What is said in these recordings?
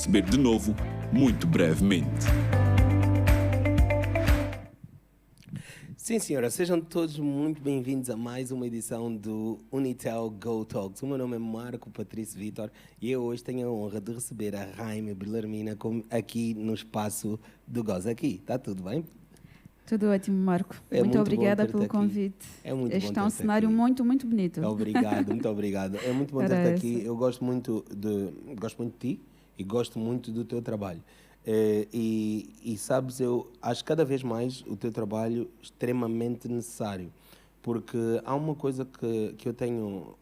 receber de novo muito brevemente. Sim, senhora, sejam todos muito bem-vindos a mais uma edição do Unitel Go Talks. O meu nome é Marco Patrício Vitor e eu hoje tenho a honra de receber a Jaime Belarmina aqui no espaço do Goza. Aqui, está tudo bem? Tudo ótimo, Marco. É muito muito obrigada bom pelo ter-te aqui. convite. É muito Este bom é um ter-te cenário aqui. muito, muito bonito. Obrigado, muito obrigado. É muito bom ter-te Parece. aqui. Eu gosto muito de ti e gosto muito do teu trabalho. E sabes, eu acho cada vez mais o teu trabalho extremamente necessário, porque há uma coisa que eu tenho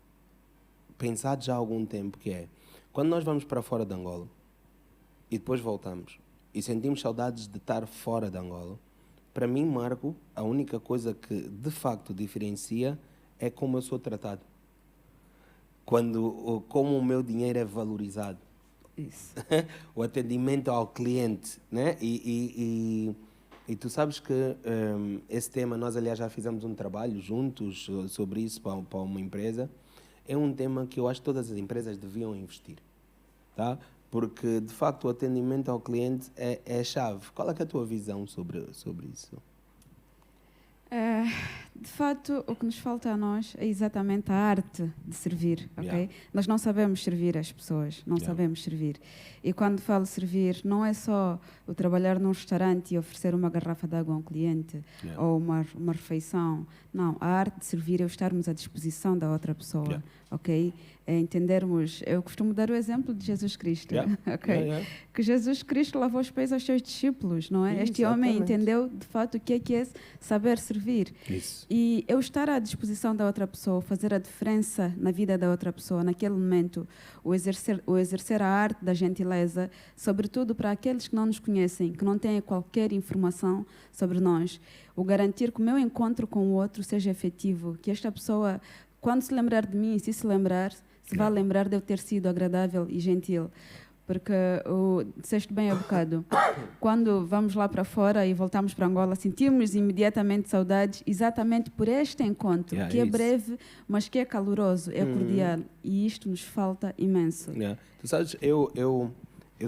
pensado já há algum tempo, que é, quando nós vamos para fora de Angola e depois voltamos e sentimos saudades de estar fora de Angola, para mim, Marco, a única coisa que de facto diferencia é como eu sou tratado. Como o meu dinheiro é valorizado. Isso. O atendimento ao cliente, né? E tu sabes que esse tema, nós aliás já fizemos um trabalho juntos sobre isso para uma empresa. É um tema que eu acho que todas as empresas deviam investir, tá? Porque de facto o atendimento ao cliente é a chave. Qual é que é a tua visão sobre isso? De fato, o que nos falta a nós é exatamente a arte de servir, ok? Yeah. Nós não sabemos servir as pessoas, não sabemos servir. E quando falo servir, não é só o trabalhar num restaurante e oferecer uma garrafa de água a um cliente ou uma refeição. Não, a arte de servir é o estarmos à disposição da outra pessoa, ok? É entendermos, eu costumo dar o exemplo de Jesus Cristo, ok? Que Jesus Cristo lavou os pés aos seus discípulos, não é? Este homem entendeu de fato o que é saber servir. Isso. E eu estar à disposição da outra pessoa, fazer a diferença na vida da outra pessoa, naquele momento, o exercer a arte da gentileza, sobretudo para aqueles que não nos conhecem, que não têm qualquer informação sobre nós, o garantir que o meu encontro com o outro seja efetivo, que esta pessoa, quando se lembrar de mim, se lembrar, se vai lembrar de eu ter sido agradável e gentil. Porque disseste bem há bocado, quando vamos lá para fora e voltamos para Angola, sentimos imediatamente saudades exatamente por este encontro, que é breve, mas que é caloroso, é cordial. E isto nos falta imenso. Tu sabes, eu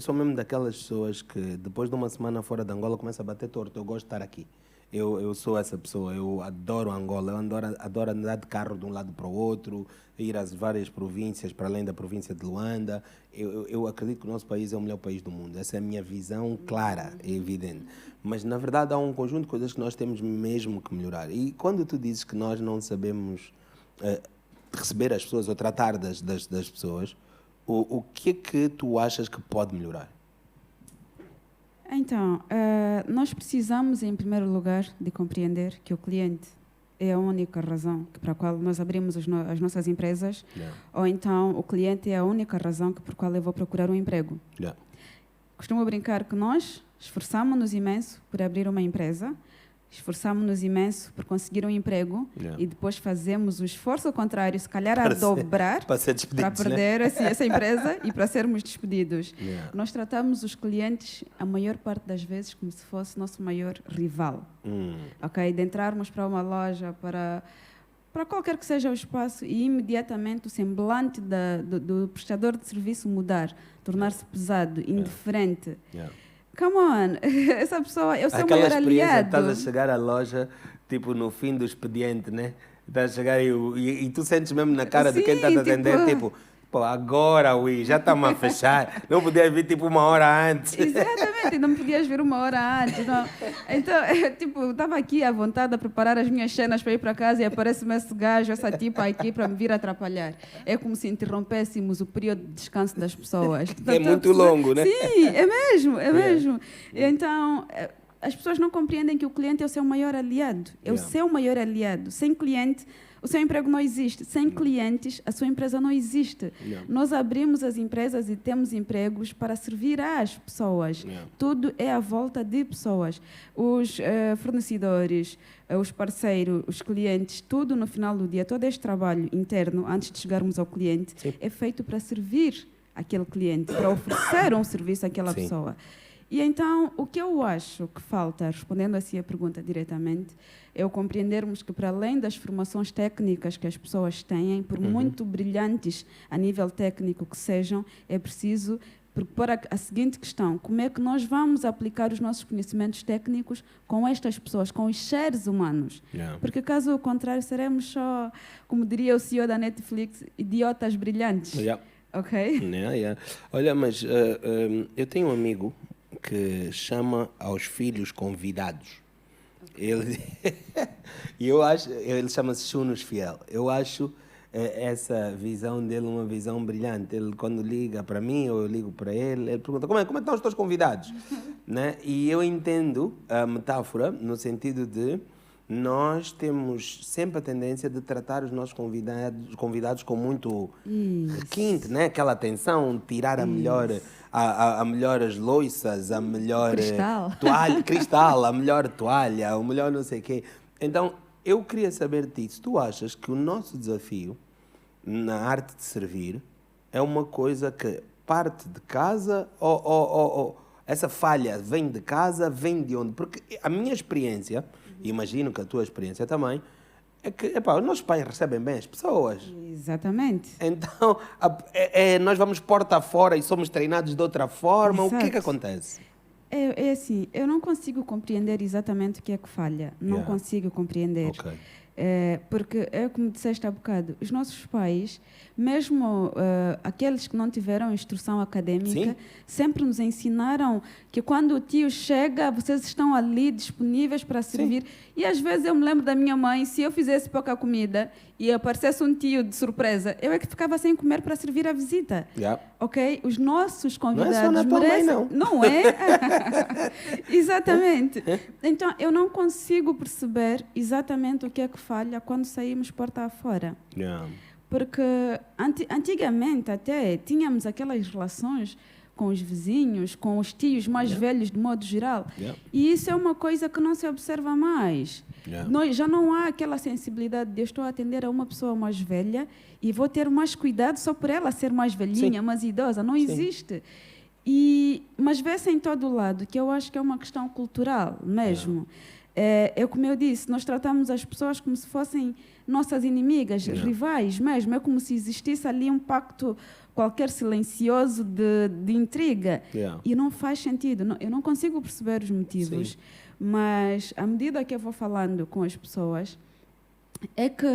sou mesmo daquelas pessoas que depois de uma semana fora de Angola começa a bater torto. Eu gosto de estar aqui. Eu sou essa pessoa, eu adoro Angola, eu adoro andar de carro de um lado para o outro, ir às várias províncias, para além da província de Luanda. Eu acredito que o nosso país é o melhor país do mundo. Essa é a minha visão clara, é evidente. Mas, na verdade, há um conjunto de coisas que nós temos mesmo que melhorar. E quando tu dizes que nós não sabemos receber as pessoas ou tratar das pessoas, o que é que tu achas que pode melhorar? Então, nós precisamos, em primeiro lugar, de compreender que o cliente é a única razão para a qual nós abrimos as nossas empresas, ou então o cliente é a única razão por qual eu vou procurar um emprego. Costumo brincar que nós esforçamos-nos imenso por abrir uma empresa, esforçamos-nos imenso por conseguir um emprego e depois fazemos o esforço contrário, se calhar a dobrar, para perder essa empresa e para sermos despedidos. Nós tratamos os clientes, a maior parte das vezes, como se fosse nosso maior rival. Ok? De entrarmos para uma loja, para qualquer que seja o espaço e imediatamente o semblante do prestador de serviço mudar, tornar-se pesado, indiferente. Come on, essa pessoa é o seu maior aliado. Estás a chegar à loja, tipo, no fim do expediente, né? Estás a chegar e tu sentes mesmo na cara de quem está a atender, tipo, pô, agora, já estamos a fechar. Não podias vir, tipo, uma hora antes. Exatamente, não podias vir uma hora antes. Não. Então, eu estava aqui à vontade a preparar as minhas cenas para ir para casa e aparece-me esse gajo, essa tipa aqui para me vir atrapalhar. É como se interrompêssemos o período de descanso das pessoas. É muito longo, né? Sim, é mesmo. Então, as pessoas não compreendem que o cliente é o seu maior aliado. É o seu maior aliado. Sem cliente, o seu emprego não existe. Sem clientes, a sua empresa não existe. Nós abrimos as empresas e temos empregos para servir às pessoas. Tudo é à volta de pessoas. Os fornecedores, os parceiros, os clientes, tudo no final do dia, todo este trabalho interno, antes de chegarmos ao cliente, é feito para servir aquele cliente, para oferecer um serviço àquela pessoa. E então, o que eu acho que falta, respondendo assim a pergunta diretamente, é o compreendermos que, para além das formações técnicas que as pessoas têm, por muito brilhantes a nível técnico que sejam, é preciso por a seguinte questão: como é que nós vamos aplicar os nossos conhecimentos técnicos com estas pessoas, com os seres humanos? Yeah. Porque caso contrário, seremos só, como diria o CEO da Netflix, idiotas brilhantes. Yeah. Ok? Yeah. Olha, mas eu tenho um amigo que chama aos filhos convidados. Ele, e eu acho, ele chama-se Chunos Fiel. Eu acho essa visão dele uma visão brilhante. Ele, quando liga para mim, ou eu ligo para ele, ele pergunta como é que estão os teus convidados? Né? E eu entendo a metáfora no sentido de nós temos sempre a tendência de tratar os nossos convidados com muito requinte, né? Aquela atenção, tirar a melhor, a melhores louças, a melhor toalha, cristal, a melhor toalha, o melhor não sei o quê. Então, eu queria saber de ti, se tu achas que o nosso desafio na arte de servir é uma coisa que parte de casa ou essa falha vem de casa, vem de onde? Porque a minha experiência, imagino que a tua experiência também, é que os nossos pais recebem bem as pessoas. Exatamente. Então, nós vamos porta fora e somos treinados de outra forma. Exato. O que acontece? É assim, eu não consigo compreender exatamente o que é que falha. Não consigo compreender. Okay. Porque é como disseste há bocado, os nossos pais, mesmo aqueles que não tiveram instrução académica, Sim. sempre nos ensinaram que quando o tio chega, vocês estão ali disponíveis para servir. Sim. E às vezes eu me lembro da minha mãe, se eu fizesse pouca comida e aparecesse um tio de surpresa, eu é que ficava sem comer para servir a visita. Ok? Os nossos convidados não é só na merecem... tua mãe, não. Não é? Exatamente. Então, eu não consigo perceber exatamente o que é que falha quando saímos porta afora. Porque antigamente até tínhamos aquelas relações com os vizinhos, com os tios mais velhos de modo geral. E isso é uma coisa que não se observa mais. Já não há aquela sensibilidade de eu estou a atender a uma pessoa mais velha e vou ter mais cuidado só por ela ser mais velhinha, mais idosa. Não existe. Mas vê-se em todo o lado, que eu acho que é uma questão cultural mesmo. Como eu disse, nós tratamos as pessoas como se fossem nossas inimigas, rivais mesmo. É como se existisse ali um pacto qualquer silencioso de intriga. E não faz sentido. Eu não consigo perceber os motivos. Sim. Mas, à medida que eu vou falando com as pessoas, é que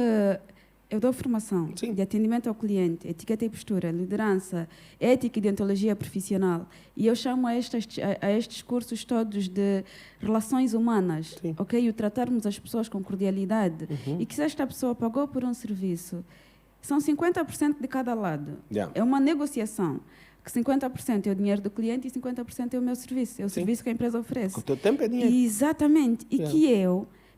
eu dou formação de atendimento ao cliente, etiqueta e postura, liderança, ética e deontologia profissional. E eu chamo a estes cursos todos de relações humanas, ok? E o tratarmos as pessoas com cordialidade. E que se esta pessoa pagou por um serviço, são 50% de cada lado. É uma negociação. Que 50% é o dinheiro do cliente e 50% é o meu serviço. É o serviço que a empresa oferece. O teu tempo é dinheiro. Exatamente. E que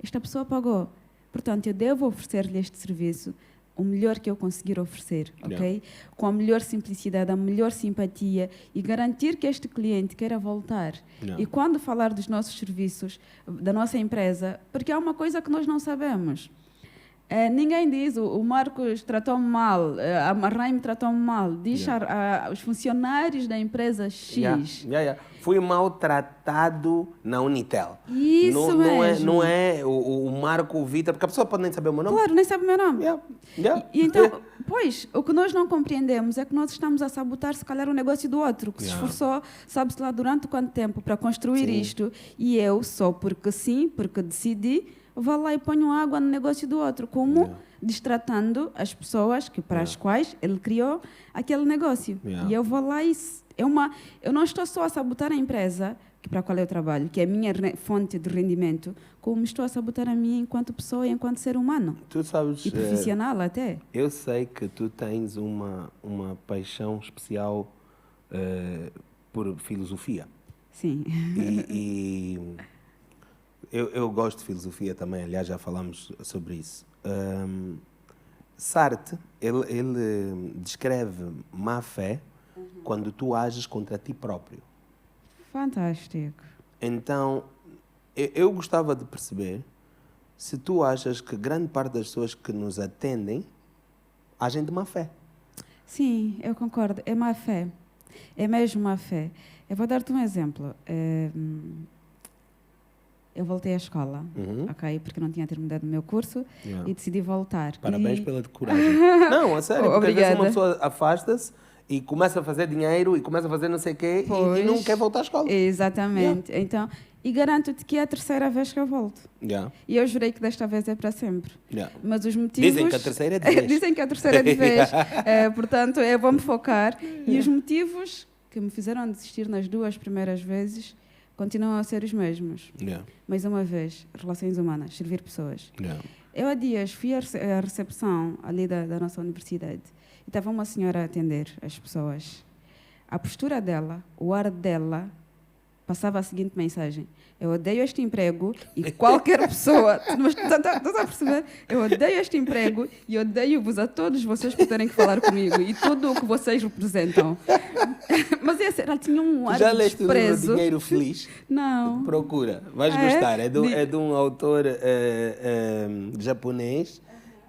esta pessoa pagou. Portanto, eu devo oferecer-lhe este serviço o melhor que eu conseguir oferecer, ok? Com a melhor simplicidade, a melhor simpatia e garantir que este cliente queira voltar. E quando falar dos nossos serviços, da nossa empresa, porque há uma coisa que nós não sabemos. Ninguém diz, o Marcos tratou-me mal, a Marraim tratou-me mal. Diz os funcionários da empresa X. Fui maltratado na Unitel. Isso mesmo. Não é o Marco Vitor, porque a pessoa pode nem saber o meu nome. Claro, nem sabe o meu nome. E então, pois, o que nós não compreendemos é que nós estamos a sabotar, se calhar, o negócio do outro, que se esforçou, sabe-se lá durante quanto tempo, para construir isto. E eu, só porque sim, porque decidi, vou lá e ponho água no negócio do outro, como destratando as pessoas para as quais ele criou aquele negócio. E eu vou lá e... eu não estou só a sabotar a empresa para a qual eu trabalho, que é a minha fonte de rendimento, como estou a sabotar a mim enquanto pessoa e enquanto ser humano. Tu sabes, e profissional até. Eu sei que tu tens uma paixão especial por filosofia. Sim. E eu gosto de filosofia também, aliás, já falámos sobre isso. Sartre, ele descreve má fé quando tu ages contra ti próprio. Fantástico. Então, eu gostava de perceber se tu achas que grande parte das pessoas que nos atendem agem de má fé. Sim, eu concordo. É má fé. É mesmo má fé. Eu vou dar-te um exemplo. Eu voltei à escola, ok? Porque não tinha terminado o meu curso e decidi voltar. Parabéns pela coragem. Não, a sério, porque às vezes uma pessoa afasta-se e começa a fazer dinheiro e começa a fazer não sei o quê e não quer voltar à escola. Exatamente. Então, e garanto-te que é a terceira vez que eu volto. Yeah. E eu jurei que desta vez é para sempre. Yeah. Mas os motivos... Dizem que a terceira é de vez. Dizem que a terceira é de vez. Portanto, eu vou-me focar. E os motivos que me fizeram desistir nas 2 primeiras vezes continuam a ser os mesmos. Yeah. Mais uma vez, relações humanas, servir pessoas. Yeah. Eu há dias fui à recepção ali da nossa universidade e estava uma senhora a atender as pessoas. A postura dela, o ar dela, passava a seguinte mensagem: eu odeio este emprego e qualquer pessoa... Estás a perceber? Eu odeio este emprego e odeio-vos a todos vocês por terem que falar comigo e tudo o que vocês representam. Mas ela tinha um ar Já de leste o livro desprezo. Dinheiro Feliz? Não. Procura, vais gostar. É de um autor japonês,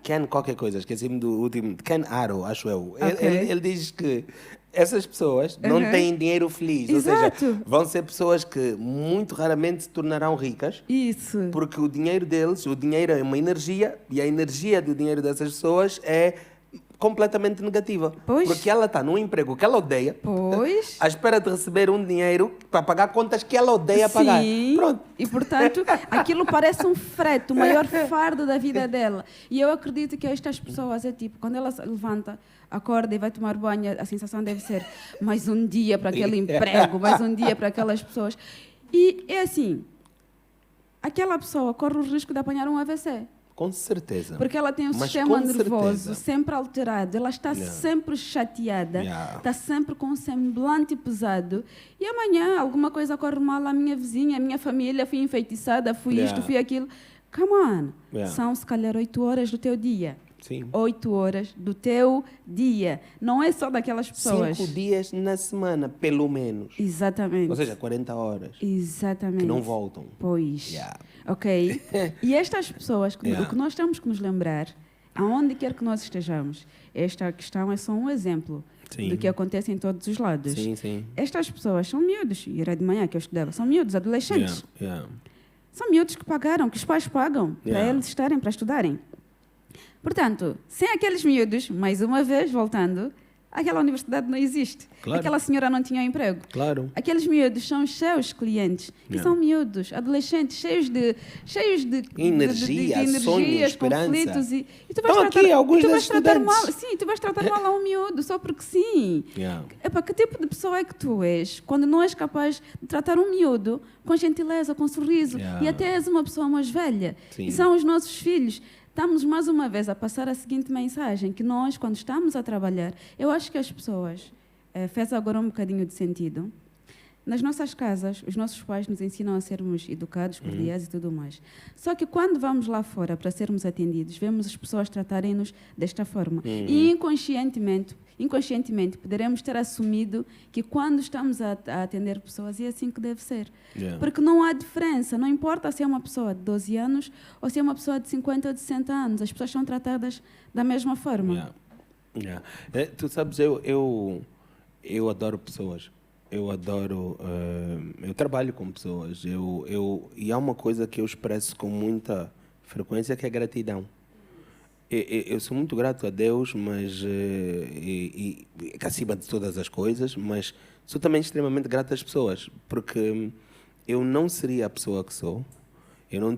Ken qualquer coisa, esqueci-me do último, Ken Arrow, acho eu. Ok. Ele diz que essas pessoas não têm dinheiro feliz, Exato. ou seja, vão ser pessoas que muito raramente se tornarão ricas, Isso. porque o dinheiro deles, o dinheiro é uma energia, e a energia do dinheiro dessas pessoas é completamente negativa. Pois. Porque ela está num emprego que ela odeia, Pois. à espera de receber um dinheiro para pagar contas que ela odeia pagar. Sim. Pronto. E, portanto, aquilo parece um frete, o maior fardo da vida dela. E eu acredito que estas pessoas, é tipo, quando ela se levanta, acorda e vai tomar banho, a sensação deve ser mais um dia para aquele emprego, mais um dia para aquelas pessoas. E é assim, aquela pessoa corre o risco de apanhar um AVC. Com certeza. Porque ela tem um Mas sistema com nervoso certeza. sempre alterado, ela está sempre chateada, está sempre com um semblante pesado. E amanhã alguma coisa corre mal, a minha vizinha, a minha família, fui enfeitiçada, fui isto, fui aquilo. Come on. São se calhar 8 horas do teu dia. Sim. 8 horas do teu dia. Não é só daquelas pessoas. 5 dias na semana, pelo menos. Exatamente. Ou seja, 40 horas. Exatamente. Que não voltam. Pois. Yeah. Ok? E estas pessoas, Yeah. o que nós temos que nos lembrar, aonde quer que nós estejamos, esta questão é só um exemplo Sim. do que acontece em todos os lados. Sim, sim. Estas pessoas são miúdos, e era de manhã que eu estudava, são miúdos, adolescentes. Yeah. São miúdos que pagaram, que os pais pagam para Yeah. eles estarem, para estudarem. Portanto, sem aqueles miúdos, mais uma vez, voltando, aquela universidade não existe. Claro. Aquela senhora não tinha emprego. Claro. Aqueles miúdos são os seus clientes. E Yeah. são miúdos, adolescentes, cheios de Energia, energias, sonho, esperança. conflitos. E tu Estão aqui alguns tu vais desses tratar mal. estudantes. Sim, tu vais tratar mal a um miúdo, só porque sim. Yeah. Epá, que tipo de pessoa é que tu és quando não és capaz de tratar um miúdo com gentileza, com sorriso, Yeah. e até és uma pessoa mais velha? Sim. E são os nossos filhos. Estamos mais uma vez a passar a seguinte mensagem, que nós, quando estamos a trabalhar, eu acho que as pessoas, fez agora um bocadinho de sentido, nas nossas casas, os nossos pais nos ensinam a sermos educados, cordiais e tudo mais. Só que quando vamos lá fora para sermos atendidos, vemos as pessoas tratarem-nos desta forma. E inconscientemente poderemos ter assumido que quando estamos a atender pessoas é assim que deve ser. Yeah. Porque não há diferença, não importa se é uma pessoa de 12 anos ou se é uma pessoa de 50 ou de 60 anos, as pessoas são tratadas da mesma forma. Yeah. Yeah. Tu sabes, eu adoro pessoas. Eu adoro... eu trabalho com pessoas. E há uma coisa que eu expresso com muita frequência, que é gratidão. Eu sou muito grato a Deus, mas acima de todas as coisas, mas sou também extremamente grato às pessoas, porque eu não seria a pessoa que sou, eu não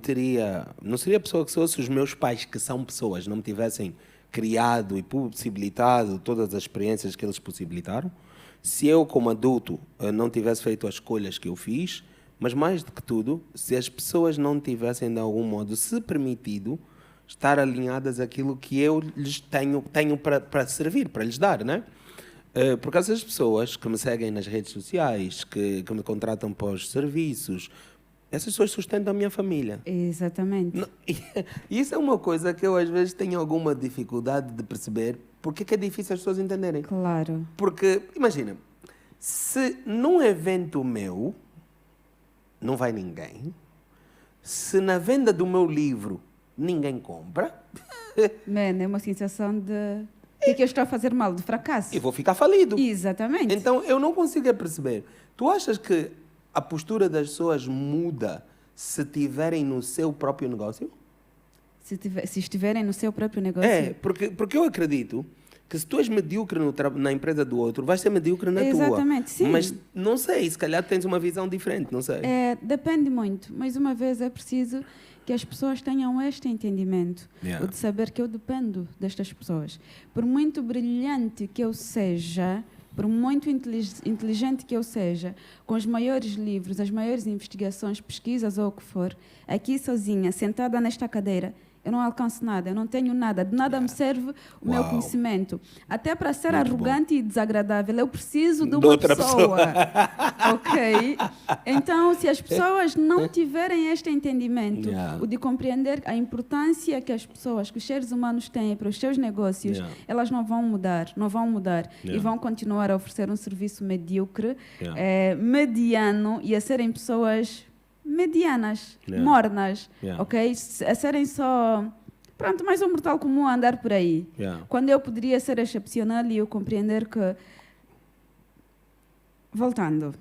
seria a pessoa que sou se os meus pais, que são pessoas, não me tivessem criado e possibilitado todas as experiências que eles possibilitaram, se eu, como adulto, não tivesse feito as escolhas que eu fiz, mas mais do que tudo, se as pessoas não tivessem, de algum modo, se permitido estar alinhadas àquilo que eu lhes tenho para servir, para lhes dar, né? Porque essas pessoas que me seguem nas redes sociais, que me contratam para os serviços, essas pessoas sustentam a minha família. Exatamente. E isso é uma coisa que eu às vezes tenho alguma dificuldade de perceber, porque é difícil as pessoas entenderem. Claro. Porque, imagina, se num evento meu não vai ninguém, se na venda do meu livro ninguém compra, É uma sensação de... O que é que eu estou a fazer mal? De fracasso. eu vou ficar falido. Exatamente. Então, eu não consigo perceber. Tu achas que a postura das pessoas muda se tiverem no seu próprio negócio? Se estiverem no seu próprio negócio. É, porque eu acredito que se tu és medíocre na empresa do outro, vais ser medíocre na tua. Exatamente, sim. Mas não sei, se calhar tens uma visão diferente, não sei. Depende muito. Mais uma vez, é preciso que as pessoas tenham este entendimento, o de saber que eu dependo destas pessoas. Por muito brilhante que eu seja, por muito inteligente que eu seja, com os maiores livros, as maiores investigações, pesquisas ou o que for, aqui sozinha, sentada nesta cadeira, eu não alcanço nada, eu não tenho nada, de nada me serve o meu conhecimento. Até para ser muito arrogante e desagradável, eu preciso de De uma outra pessoa. Ok? Então, se as pessoas não tiverem este entendimento, o de compreender a importância que as pessoas, que os seres humanos têm para os seus negócios, elas não vão mudar, e vão continuar a oferecer um serviço medíocre, mediano, e a serem pessoas medianas, mornas, ok? A serem só, pronto, mais um mortal comum a andar por aí. Quando eu poderia ser excepcional e eu compreender que, voltando,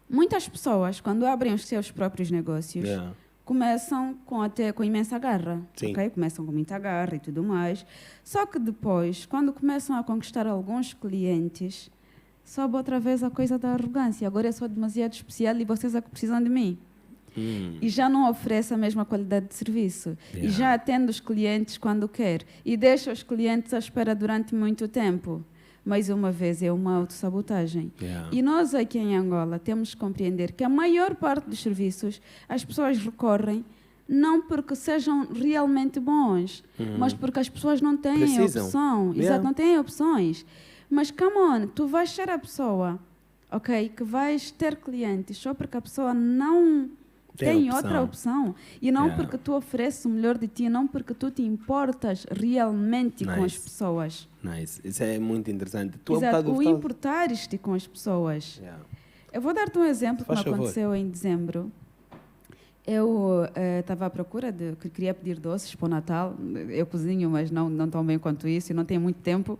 muitas pessoas, quando abrem os seus próprios negócios, começam com imensa garra, ok? Começam com muita garra e tudo mais. Só que depois, quando começam a conquistar alguns clientes, sobe outra vez a coisa da arrogância. Agora eu sou demasiado especial e vocês é que precisam de mim. E já não oferece a mesma qualidade de serviço. E já atende os clientes quando quer. E deixa os clientes à espera durante muito tempo. Mais uma vez, é uma autossabotagem. E nós aqui em Angola temos que compreender que a maior parte dos serviços as pessoas recorrem não porque sejam realmente bons, mas porque as pessoas não têm opção. Exato, não têm opções. Mas, come on, tu vais ser a pessoa, ok, que vais ter clientes só porque a pessoa não tem outra opção. E não porque tu ofereces o melhor de ti, não porque tu te importas realmente com as pessoas. Isso é muito interessante. Exato, o importares-te com as pessoas. Eu vou dar-te um exemplo que me aconteceu em dezembro. Eu estava à procura que queria pedir doces para o Natal. Eu cozinho, mas não tão bem quanto isso e não tenho muito tempo.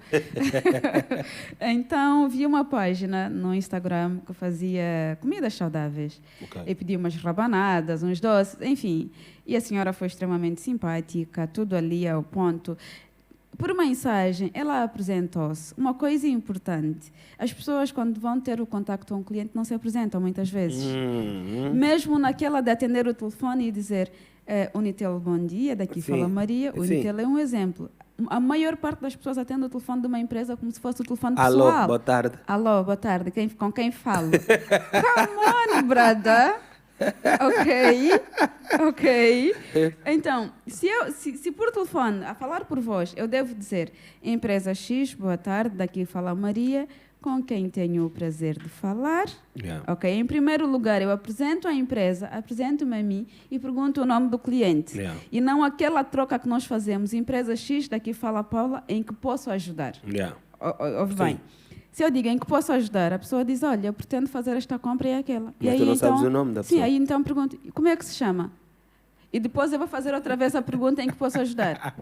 Então, vi uma página no Instagram que fazia comidas saudáveis. Eu pedi umas rabanadas, uns doces, enfim. E a senhora foi extremamente simpática, tudo ali ao ponto. Por mensagem, ela apresentou-se. Uma coisa importante, as pessoas quando vão ter o contacto com um cliente não se apresentam muitas vezes. Mesmo naquela de atender o telefone e dizer Unitel, bom dia, daqui fala Maria. O Unitel é um exemplo. A maior parte das pessoas atende o telefone de uma empresa como se fosse o telefone pessoal. Alô, boa tarde. Alô, boa tarde, com quem falo? Come on, brother. Ok. Então, se por telefone, a falar por voz, eu devo dizer empresa X, boa tarde, daqui fala Maria, com quem tenho o prazer de falar. Ok, em primeiro lugar, eu apresento a empresa, apresento-me a mim e pergunto o nome do cliente. E não aquela troca que nós fazemos, empresa X, daqui fala Paula, em que posso ajudar. Ouve bem. Se eu digo em que posso ajudar, a pessoa diz, olha, eu pretendo fazer esta compra e aquela. Mas tu não sabes o nome da pessoa. Sim, aí então pergunto, como é que se chama? E depois eu vou fazer outra vez a pergunta em que posso ajudar.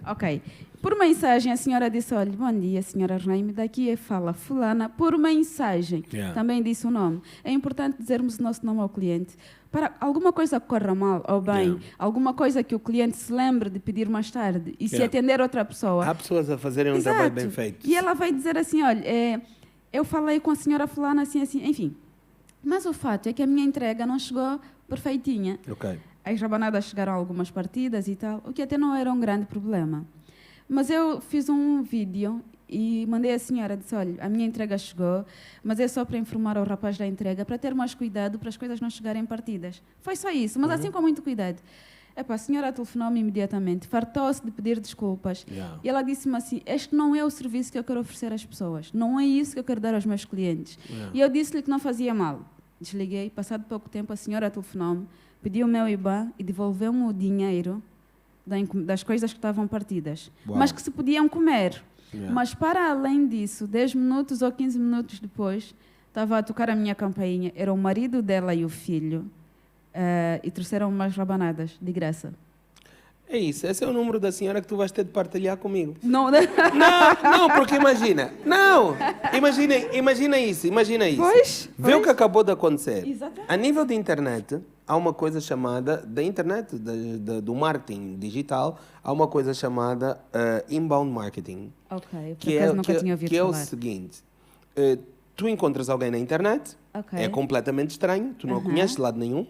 Ok. Por mensagem, a senhora disse, olha, bom dia, senhora Raime, daqui fala fulana. Por mensagem, também disse o nome. É importante dizermos o nosso nome ao cliente. Para alguma coisa que corra mal ou bem, alguma coisa que o cliente se lembre de pedir mais tarde e se atender outra pessoa. Há pessoas a fazerem um trabalho bem feito. E ela vai dizer assim, olha, eu falei com a senhora fulana assim, enfim. Mas o fato é que a minha entrega não chegou perfeitinha. As rabanadas chegaram a algumas partidas e tal, o que até não era um grande problema. Mas eu fiz um vídeo e mandei a senhora, disse, olha, a minha entrega chegou, mas é só para informar ao rapaz da entrega, para ter mais cuidado, para as coisas não chegarem partidas. Foi só isso, mas assim com muito cuidado. A senhora telefonou-me imediatamente, fartou-se de pedir desculpas. E ela disse-me assim, este não é o serviço que eu quero oferecer às pessoas, não é isso que eu quero dar aos meus clientes. E eu disse-lhe que não fazia mal. Desliguei, passado pouco tempo, a senhora telefonou-me, pediu o meu IBAN e devolveu-me o dinheiro das coisas que estavam partidas, mas que se podiam comer. Mas, para além disso, 10 minutos ou 15 minutos depois, estava a tocar a minha campainha. Era o marido dela e o filho. E trouxeram umas rabanadas, de graça. É isso, esse é o número da senhora que tu vais ter de partilhar comigo. Não, porque imagina. Não, imagina isso. Pois? Vê o que acabou de acontecer. Exatamente. A nível de internet, há uma coisa chamada, da internet, do marketing digital, há uma coisa chamada inbound marketing. Ok, por acaso nunca tinha ouvido falar. É o seguinte, tu encontras alguém na internet, é completamente estranho, tu não a conheces de lado nenhum,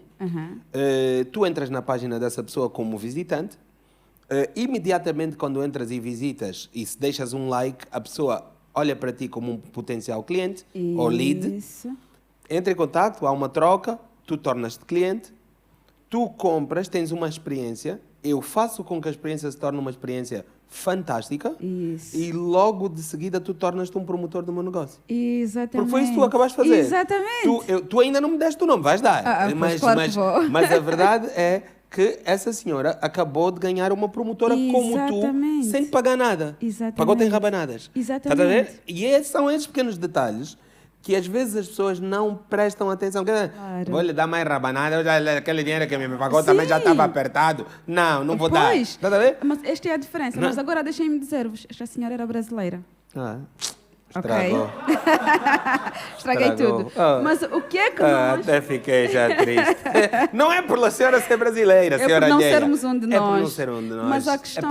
tu entras na página dessa pessoa como visitante, imediatamente quando entras e visitas e se deixas um like, a pessoa olha para ti como um potencial cliente ou lead, entra em contato, há uma troca, tu tornas-te cliente, tu compras, tens uma experiência, eu faço com que a experiência se torne uma experiência fantástica e logo de seguida tu tornas-te um promotor do meu negócio. Exatamente. Porque foi isso que tu acabaste de fazer. Exatamente. Tu ainda não me deste o nome, vais dar. Claro mas a verdade é que essa senhora acabou de ganhar uma promotora como tu, sem pagar nada. Exatamente. Pagou-te em rabanadas. Exatamente. Estás a ver? E são esses pequenos detalhes que às vezes as pessoas não prestam atenção. Claro. Vou lhe dar mais rabanada, aquele dinheiro que me pagou também já estava apertado. Não vou dar. Estás a ver? Mas esta é a diferença. Mas agora deixem-me dizer-vos, esta senhora era brasileira. Estragou. Estraguei tudo. Mas o que é que nós... Até fiquei já triste. Não é por a senhora ser brasileira, é por não sermos um de nós. É por não ser um de nós. Mas a questão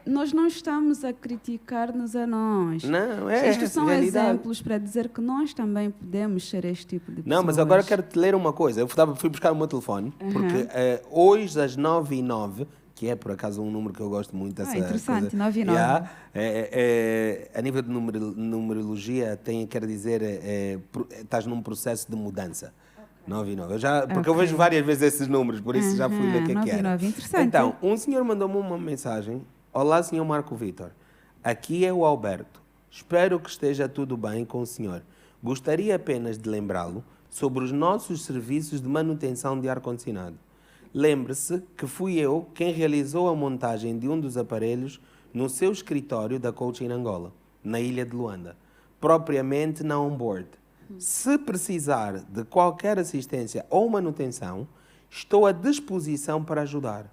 nós não estamos a criticar-nos a nós. Não, Isto são exemplos para dizer que nós também podemos ser este tipo de pessoas. Não, mas agora quero te ler uma coisa. Eu fui buscar o meu telefone, porque hoje às 9h09, que é por acaso um número que eu gosto muito. Interessante, 9 e 9. A nível de numerologia, quer dizer, estás num processo de mudança. 9 e 9. Porque eu vejo várias vezes esses números, por isso já fui ler o que 9 e era. 9, interessante. Então, um senhor mandou-me uma mensagem. Olá, senhor Marco Vítor. Aqui é o Alberto. Espero que esteja tudo bem com o senhor. Gostaria apenas de lembrá-lo sobre os nossos serviços de manutenção de ar-condicionado. Lembre-se que fui eu quem realizou a montagem de um dos aparelhos no seu escritório da Coaching Angola, na ilha de Luanda, propriamente na onboard. Se precisar de qualquer assistência ou manutenção, estou à disposição para ajudar.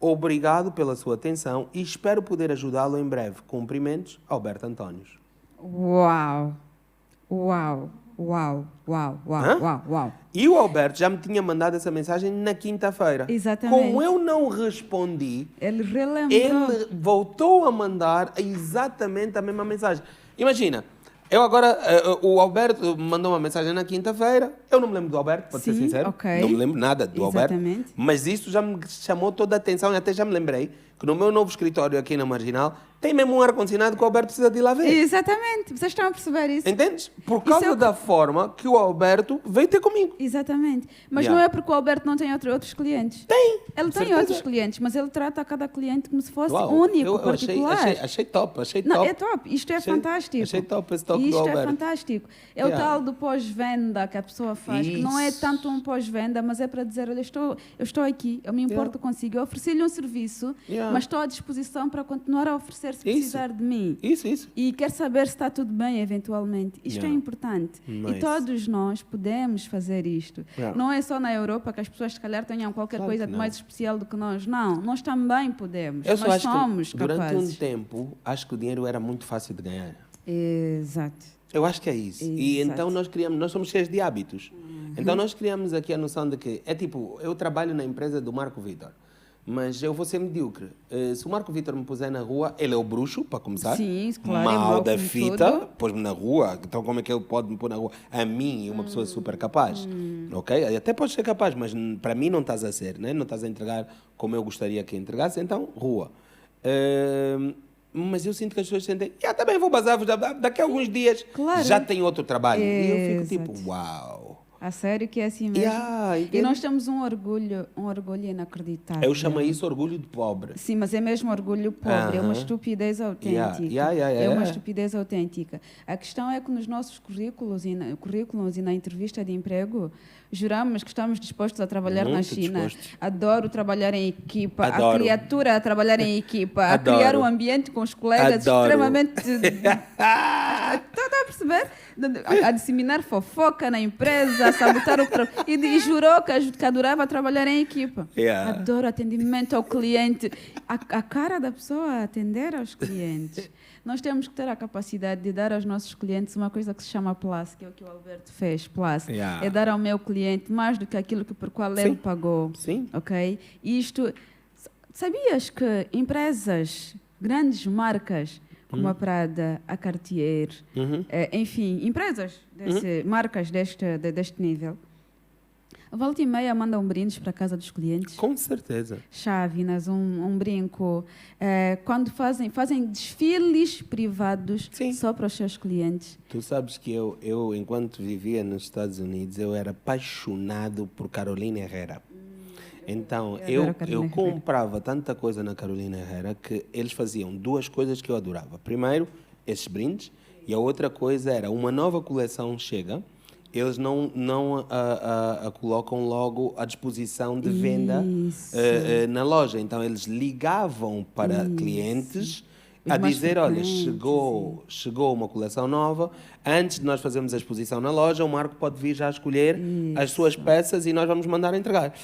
Obrigado pela sua atenção e espero poder ajudá-lo em breve. Cumprimentos, Alberto Antónios. Uau! E o Alberto já me tinha mandado essa mensagem na quinta-feira. Exatamente. Como eu não respondi, ele relembrou. Ele voltou a mandar exatamente a mesma mensagem. Imagina, eu agora, o Alberto mandou uma mensagem na quinta-feira. Eu não me lembro do Alberto, para ser sincero. Não me lembro nada do Alberto. Mas isso já me chamou toda a atenção e até já me lembrei que no meu novo escritório aqui na Marginal tem mesmo um ar-condicionado que o Alberto precisa de ir lá ver. Exatamente. Vocês estão a perceber isso? Entendes? Por causa da forma que o Alberto veio ter comigo. Exatamente. Mas não é porque o Alberto não tem outros clientes. Tem. Ele tem outros clientes, mas ele trata cada cliente como se fosse único, particular. Achei top. Não, é top. Isto é fantástico. Achei top esse toque do Alberto. Isto é fantástico. É o tal do pós-venda que a pessoa faz, que não é tanto um pós-venda, mas é para dizer, olha, eu estou aqui, eu me importo consigo, eu ofereci-lhe um serviço, mas estou à disposição para continuar a oferecer se precisar de mim. Isso. E quer saber se está tudo bem, eventualmente. Isto é importante. E todos nós podemos fazer isto. Não é só na Europa que as pessoas, se calhar, tenham qualquer coisa de mais especial do que nós. Não, nós também podemos. Nós somos capazes. Durante um tempo, acho que o dinheiro era muito fácil de ganhar. Exato. Eu acho que é isso. E então nós somos cheios de hábitos. Então nós criamos aqui a noção de que, eu trabalho na empresa do Marco Vítor, mas eu vou ser medíocre. Se o Marco Vítor me puser na rua, ele é o bruxo, para começar. Sim, claro. Mal da fita, pôs-me na rua. Então como é que ele pode me pôr na rua? A mim, uma pessoa super capaz. Ok? Até pode ser capaz, mas para mim não estás a ser, né? Não estás a entregar como eu gostaria que entregasse, então rua. Mas eu sinto que as pessoas sentem, também vou bazar, daqui a alguns dias já tem outro trabalho. E eu fico tipo, uau. A sério que é assim mesmo? E nós temos um orgulho inacreditável. Eu chamo isso orgulho de pobre. Sim, mas é mesmo orgulho pobre, é uma estupidez autêntica. É uma estupidez autêntica. A questão é que nos nossos currículos e na entrevista de emprego, juramos que estamos dispostos a trabalhar na China. Adoro trabalhar em equipa, a criatura a trabalhar em equipa, a criar um ambiente com os colegas extremamente... Está a perceber? A disseminar fofoca na empresa, a sabotar o trabalho. E jurou que adorava trabalhar em equipa. Yeah. Adoro atendimento ao cliente. A cara da pessoa a atender aos clientes. Nós temos que ter a capacidade de dar aos nossos clientes uma coisa que se chama plus, que é o que o Alberto fez, plus. Yeah. É dar ao meu cliente mais do que aquilo que por qual ele pagou. Sim. Ok? Isto, sabias que empresas, grandes marcas, como a Prada, a Cartier, enfim, empresas, marcas deste nível, a volta e meia mandam brindes para a casa dos clientes. Com certeza. Chávenas, um brinco. Quando fazem desfiles privados só para os seus clientes. Tu sabes que eu, enquanto vivia nos Estados Unidos, eu era apaixonado por Carolina Herrera. Então, eu comprava tanta coisa na Carolina Herrera que eles faziam duas coisas que eu adorava. Primeiro, esses brindes. E a outra coisa era, uma nova coleção chega, eles não a colocam logo à disposição de venda na loja. Então, eles ligavam para clientes a dizer, olha, chegou uma coleção nova, antes de nós fazermos a exposição na loja, o Marco pode vir já escolher as suas peças e nós vamos mandar entregar.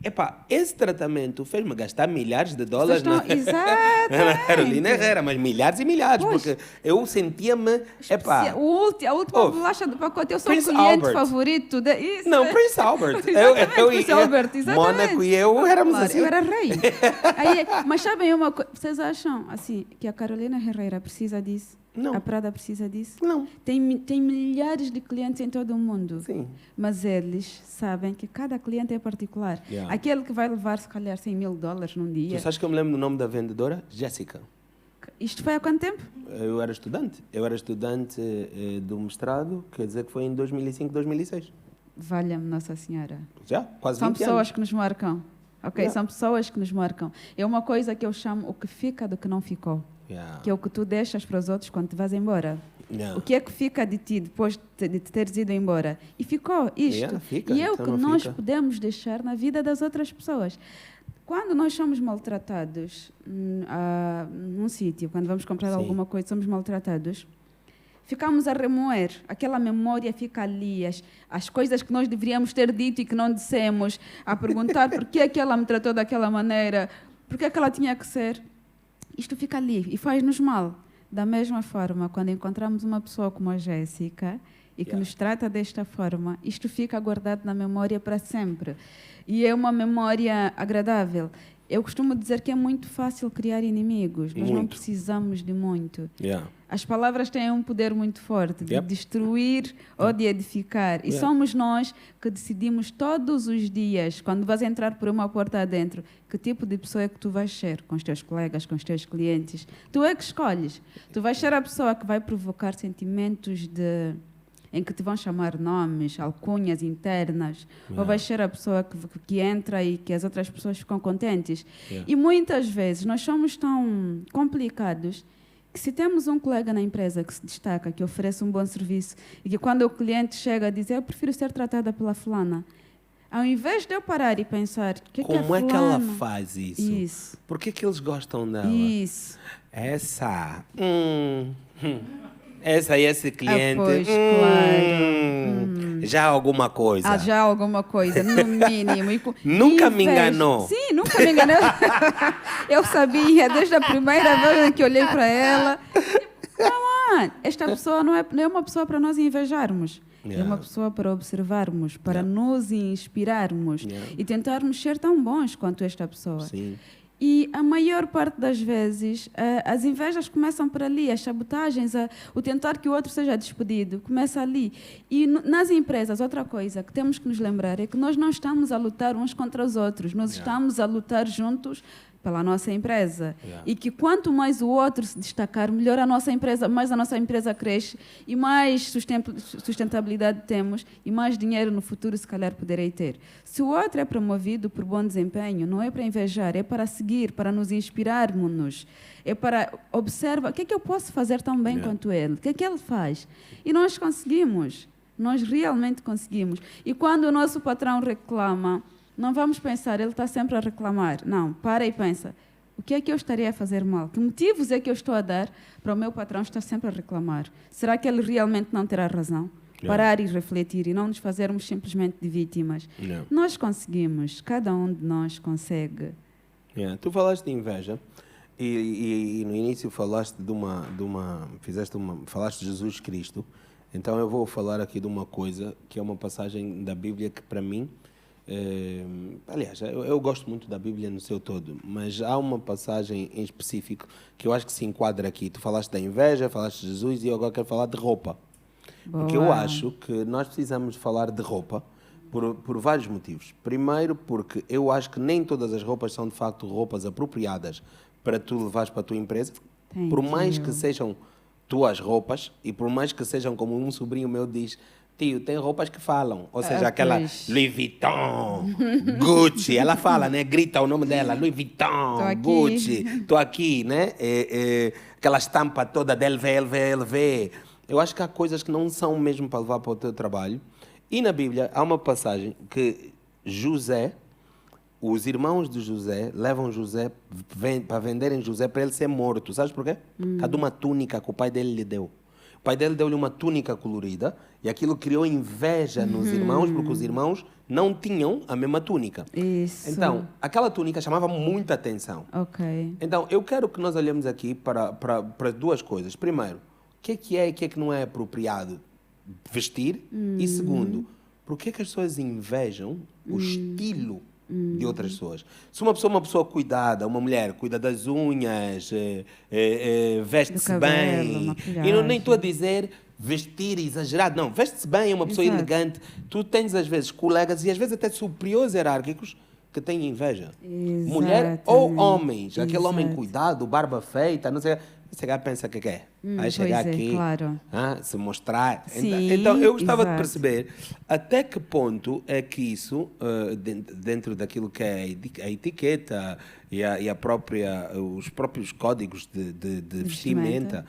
Epá, esse tratamento fez-me gastar milhares de dólares na Carolina Herrera, mas milhares e milhares, porque eu sentia-me... A última bolacha do pacote, eu sou Prince o cliente Albert. favorito. Não, Prince Albert. Prince Albert, exatamente. Mónaco e eu éramos Claro, assim. eu era rei. Mas sabem uma coisa, vocês acham assim, que a Carolina Herrera precisa disso? Não. A Prada precisa disso? Não. Tem milhares de clientes em todo o mundo. Sim. Mas eles sabem que cada cliente é particular. Yeah. Aquele que vai levar, se calhar, $100 mil num dia. Tu sabes que eu me lembro do nome da vendedora? Jessica. Isto foi há quanto tempo? Eu era estudante. Do mestrado, quer dizer que foi em 2005, 2006. Valha-me Nossa Senhora. Já, quase 20 São anos. pessoas que nos marcam. Ok? Yeah. São pessoas que nos marcam. É uma coisa que eu chamo o que fica do que não ficou. Yeah. Que é o que tu deixas para os outros quando te vais embora. Yeah. O que é que fica de ti depois de te teres ido embora? E ficou isto. Yeah, fica, E é o então que não nós fica. podemos deixar na vida das outras pessoas. Quando nós somos maltratados num sítio, quando vamos comprar alguma coisa, somos maltratados, ficamos a remoer. Aquela memória fica ali, as coisas que nós deveríamos ter dito e que não dissemos, a perguntar por que é que ela me tratou daquela maneira, por que é que ela tinha que ser. Isto fica ali e faz-nos mal. Da mesma forma, quando encontramos uma pessoa como a Jéssica e que nos trata desta forma, isto fica guardado na memória para sempre. E é uma memória agradável. Eu costumo dizer que é muito fácil criar inimigos. Nós não precisamos de muito. Yeah. As palavras têm um poder muito forte de destruir ou de edificar. E somos nós que decidimos todos os dias, quando vais entrar por uma porta adentro, que tipo de pessoa é que tu vais ser com os teus colegas, com os teus clientes. Tu é que escolhes. Tu vais ser a pessoa que vai provocar sentimentos em que te vão chamar nomes, alcunhas internas, ou vais ser a pessoa que entra e que as outras pessoas ficam contentes. E muitas vezes nós somos tão complicados que se temos um colega na empresa que se destaca, que oferece um bom serviço, e que quando o cliente chega a dizer eu prefiro ser tratada pela fulana, ao invés de eu parar e pensar como é que ela faz isso? Isso. Por que eles gostam dela? Isso. Essa e esse cliente. Pois, claro. Já alguma coisa. Já alguma coisa, no mínimo. Nunca me enganou. Sim, nunca me enganou. Eu sabia, desde a primeira vez que olhei para ela. Esta pessoa não é uma pessoa para nós invejarmos. É uma pessoa para observarmos, para nos inspirarmos e tentarmos ser tão bons quanto esta pessoa. Sim. E a maior parte das vezes, as invejas começam por ali, as sabotagens, o tentar que o outro seja despedido, começa ali. E nas empresas, outra coisa que temos que nos lembrar é que nós não estamos a lutar uns contra os outros, nós estamos a lutar juntos pela nossa empresa. E que quanto mais o outro se destacar, melhor a nossa empresa, mais a nossa empresa cresce e mais sustentabilidade temos e mais dinheiro no futuro se calhar poderei ter. Se o outro é promovido por bom desempenho, não é para invejar, é para seguir, para nos inspirarmos-nos, é para observar o que é que eu posso fazer tão bem quanto ele, o que é que ele faz. E nós conseguimos, nós realmente conseguimos. E quando o nosso patrão reclama, não vamos pensar, ele está sempre a reclamar. Não, para e pensa. O que é que eu estaria a fazer mal? Que motivos é que eu estou a dar para o meu patrão estar sempre a reclamar? Será que ele realmente não terá razão? Parar e refletir e não nos fazermos simplesmente de vítimas. Nós conseguimos, cada um de nós consegue. Tu falaste de inveja e no início falaste falaste de Jesus Cristo. Então eu vou falar aqui de uma coisa que é uma passagem da Bíblia que para mim, aliás, eu gosto muito da Bíblia no seu todo, mas há uma passagem em específico que eu acho que se enquadra aqui. Tu falaste da inveja, falaste de Jesus e eu agora quero falar de roupa. Boa. Porque eu acho que nós precisamos falar de roupa por vários motivos. Primeiro, porque eu acho que nem todas as roupas são de facto roupas apropriadas para tu levares para a tua empresa. Por mais que sejam tuas roupas e por mais que sejam como um sobrinho meu diz, tio, tem roupas que falam. Ou seja, aquela Louis Vuitton, Gucci, ela fala, né? Grita o nome dela, Louis Vuitton, Gucci, estou aqui, né? Aquela estampa toda de LV. Eu acho que há coisas que não são mesmo para levar para o teu trabalho. E na Bíblia há uma passagem que José, os irmãos de José, levam José para venderem José para ele ser morto. Sabes porquê? Por causa de uma túnica que o pai dele lhe deu. O pai dele deu-lhe uma túnica colorida e aquilo criou inveja nos irmãos, porque os irmãos não tinham a mesma túnica. Isso. Então, aquela túnica chamava muita atenção. Ok. Então, eu quero que nós olhemos aqui para duas coisas. Primeiro, o que é e o que é que não é apropriado vestir? E segundo, por que as pessoas invejam o estilo de outras pessoas? Se uma pessoa cuidada, uma mulher cuida das unhas, veste-se bem, e nem estou a dizer vestir exagerado, não, veste-se bem, é uma pessoa elegante. Tu tens às vezes colegas e às vezes até superiores hierárquicos que têm inveja. Mulher ou homens, aquele homem cuidado, barba feita, não sei. Chegar pensa que é. Vai chegar aqui, claro. Se mostrar. Sim, então, eu gostava de perceber até que ponto é que isso, dentro daquilo que é a etiqueta e os próprios códigos de vestimenta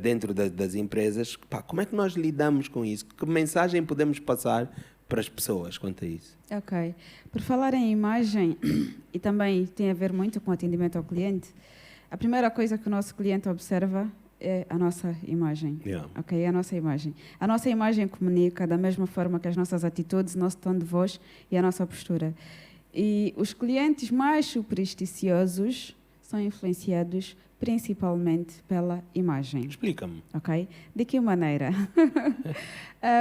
dentro das empresas, como é que nós lidamos com isso? Que mensagem podemos passar para as pessoas quanto a isso? Ok. Por falar em imagem, e também tem a ver muito com atendimento ao cliente, a primeira coisa que o nosso cliente observa é a nossa imagem. Ok, é a nossa imagem. A nossa imagem comunica da mesma forma que as nossas atitudes, o nosso tom de voz e a nossa postura. E os clientes mais supersticiosos são influenciados principalmente pela imagem. Explica-me. Ok? De que maneira?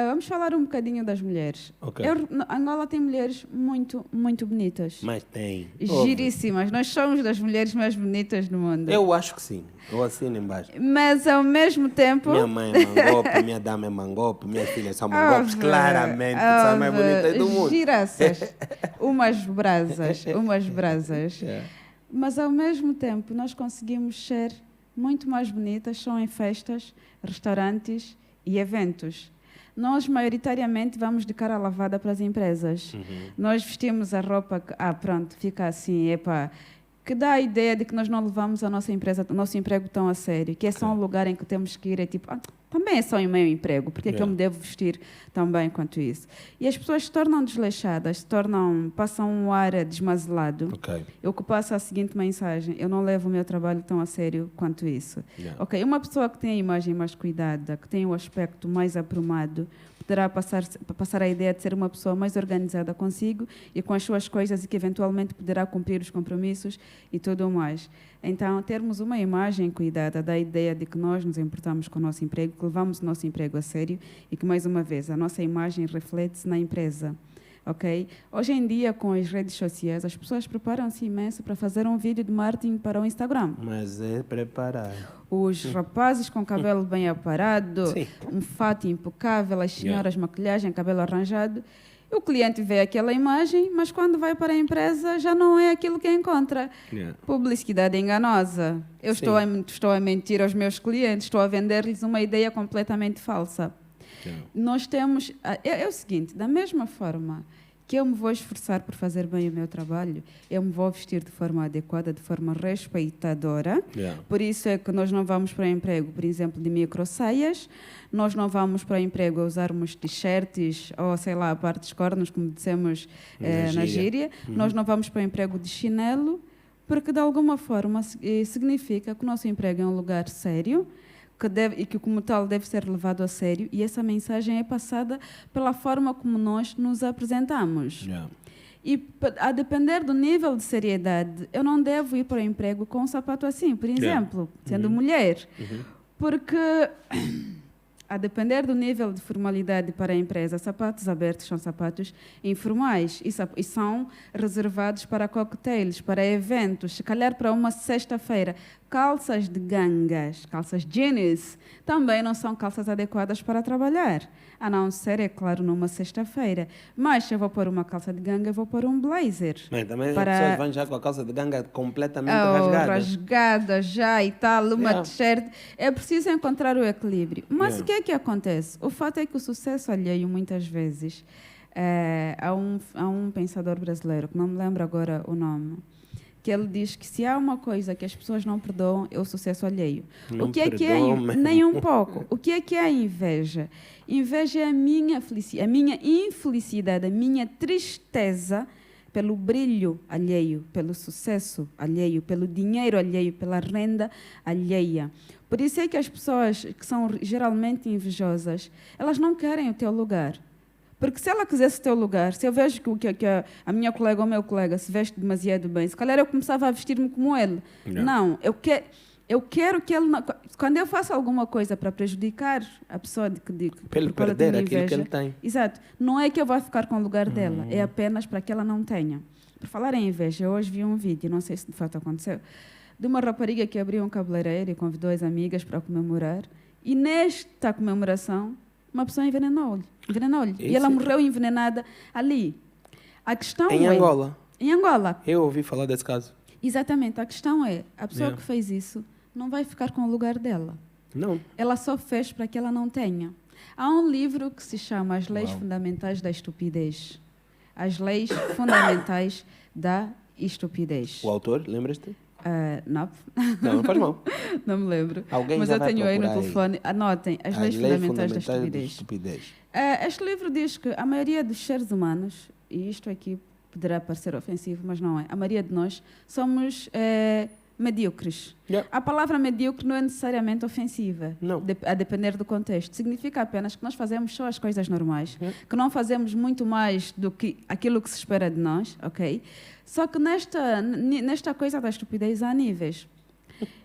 Vamos falar um bocadinho das mulheres. Okay. Angola tem mulheres muito, muito bonitas. Mas tem. Giríssimas. Nós somos das mulheres mais bonitas do mundo. Eu acho que sim. Eu assino embaixo. Mas, ao mesmo tempo... Minha mãe é mangope, minha dama é mangope, minha filha são mangopes. Claramente, são as mais bonitas do mundo. Giraças. Umas brasas. Umas brasas. Mas, ao mesmo tempo, nós conseguimos ser muito mais bonitas só em festas, restaurantes e eventos. Nós, maioritariamente, vamos de cara lavada para as empresas. Nós vestimos a roupa que, pronto, fica assim, que dá a ideia de que nós não levamos a nossa empresa, o nosso emprego tão a sério, que é só um lugar em que temos que ir, é tipo, também é só o meu emprego, porque é que eu me devo vestir tão bem quanto isso? E as pessoas se tornam desleixadas, passam um ar desmazelado. Eu que passo a seguinte mensagem: eu não levo o meu trabalho tão a sério quanto isso. Uma pessoa que tem a imagem mais cuidada, que tem o aspecto mais aprumado, poderá passar a ideia de ser uma pessoa mais organizada consigo e com as suas coisas e que eventualmente poderá cumprir os compromissos e tudo mais. Então, termos uma imagem cuidada dá a ideia de que nós nos importamos com o nosso emprego, que levamos o nosso emprego a sério e que, mais uma vez, a nossa imagem reflete-se na empresa. Okay? Hoje em dia, com as redes sociais, as pessoas preparam-se imenso para fazer um vídeo de marketing para o Instagram. Mas é preparar. Os rapazes com cabelo bem aparado, um fato impecável, as senhoras maquilhagem, cabelo arranjado. O cliente vê aquela imagem, mas quando vai para a empresa já não é aquilo que encontra. Publicidade enganosa. Eu estou a mentir aos meus clientes, estou a vender-lhes uma ideia completamente falsa. Nós temos... É o seguinte, da mesma forma que eu me vou esforçar por fazer bem o meu trabalho, eu me vou vestir de forma adequada, de forma respeitadora. Por isso é que nós não vamos para o emprego, por exemplo, de micro-saias, nós não vamos para o emprego a usarmos t-shirts ou, sei lá, a parte dos cornos, como dissemos na gíria. Nós não vamos para o emprego de chinelo, Porque, de alguma forma, significa que o nosso emprego é um lugar sério, e que, como tal, deve ser levado a sério, e essa mensagem é passada pela forma como nós nos apresentamos. Yeah. E, a depender do nível de seriedade, eu não devo ir para o emprego com um sapato assim, por exemplo, sendo mulher. Porque, a depender do nível de formalidade para a empresa, sapatos abertos são sapatos informais e são reservados para cocktails, para eventos, se calhar para uma sexta-feira. Calças de gangas, calças jeans, também não são calças adequadas para trabalhar, a não ser, é claro, numa sexta-feira. Mas se eu vou pôr uma calça de ganga, eu vou pôr um blazer. Mas também as pessoas vão já com a calça de ganga completamente rasgada já e tal, uma t-shirt. É preciso encontrar o equilíbrio. Mas o que é que acontece? O fato é que o sucesso alheio, muitas vezes, há um pensador brasileiro, que não me lembro agora o nome, que ele diz que se há uma coisa que as pessoas não perdoam, é o sucesso alheio. Não o que é que é? Nem um pouco. O que é a inveja? Inveja é a minha infelicidade, a minha tristeza pelo brilho alheio, pelo sucesso alheio, pelo dinheiro alheio, pela renda alheia. Por isso é que as pessoas que são geralmente invejosas, elas não querem o teu lugar. Porque se ela quisesse o teu lugar, se eu vejo que a minha colega ou o meu colega se veste demasiado bem, se calhar eu começava a vestir-me como ele. Não, eu quero que ele... Quando eu faço alguma coisa para prejudicar a pessoa para ele perder aquilo que ele tem. Exato. Não é que eu vou ficar com o lugar dela, é apenas para que ela não tenha. Por falar em inveja, eu hoje vi um vídeo, não sei se de fato aconteceu, de uma rapariga que abriu um cabeleireiro e convidou as amigas para comemorar. E nesta comemoração, uma pessoa envenenou-lhe. E ela morreu envenenada ali. A questão em Angola? Em Angola. Eu ouvi falar desse caso. Exatamente. A questão é, a pessoa que fez isso não vai ficar com o lugar dela. Não. Ela só fez para que ela não tenha. Há um livro que se chama As Leis Fundamentais da Estupidez. As Leis Fundamentais da Estupidez. O autor, lembras-te? Não. Não faz mal. Não me lembro. Alguém mas já eu tenho aí no procurar telefone. Anotem, As Leis Fundamentais da Estupidez. Este livro diz que a maioria dos seres humanos, e isto aqui poderá parecer ofensivo, mas não é, a maioria de nós somos medíocres. A palavra medíocre não é necessariamente ofensiva, a depender do contexto. Significa apenas que nós fazemos só as coisas normais, que não fazemos muito mais do que aquilo que se espera de nós, ok? Só que nesta coisa da estupidez há níveis.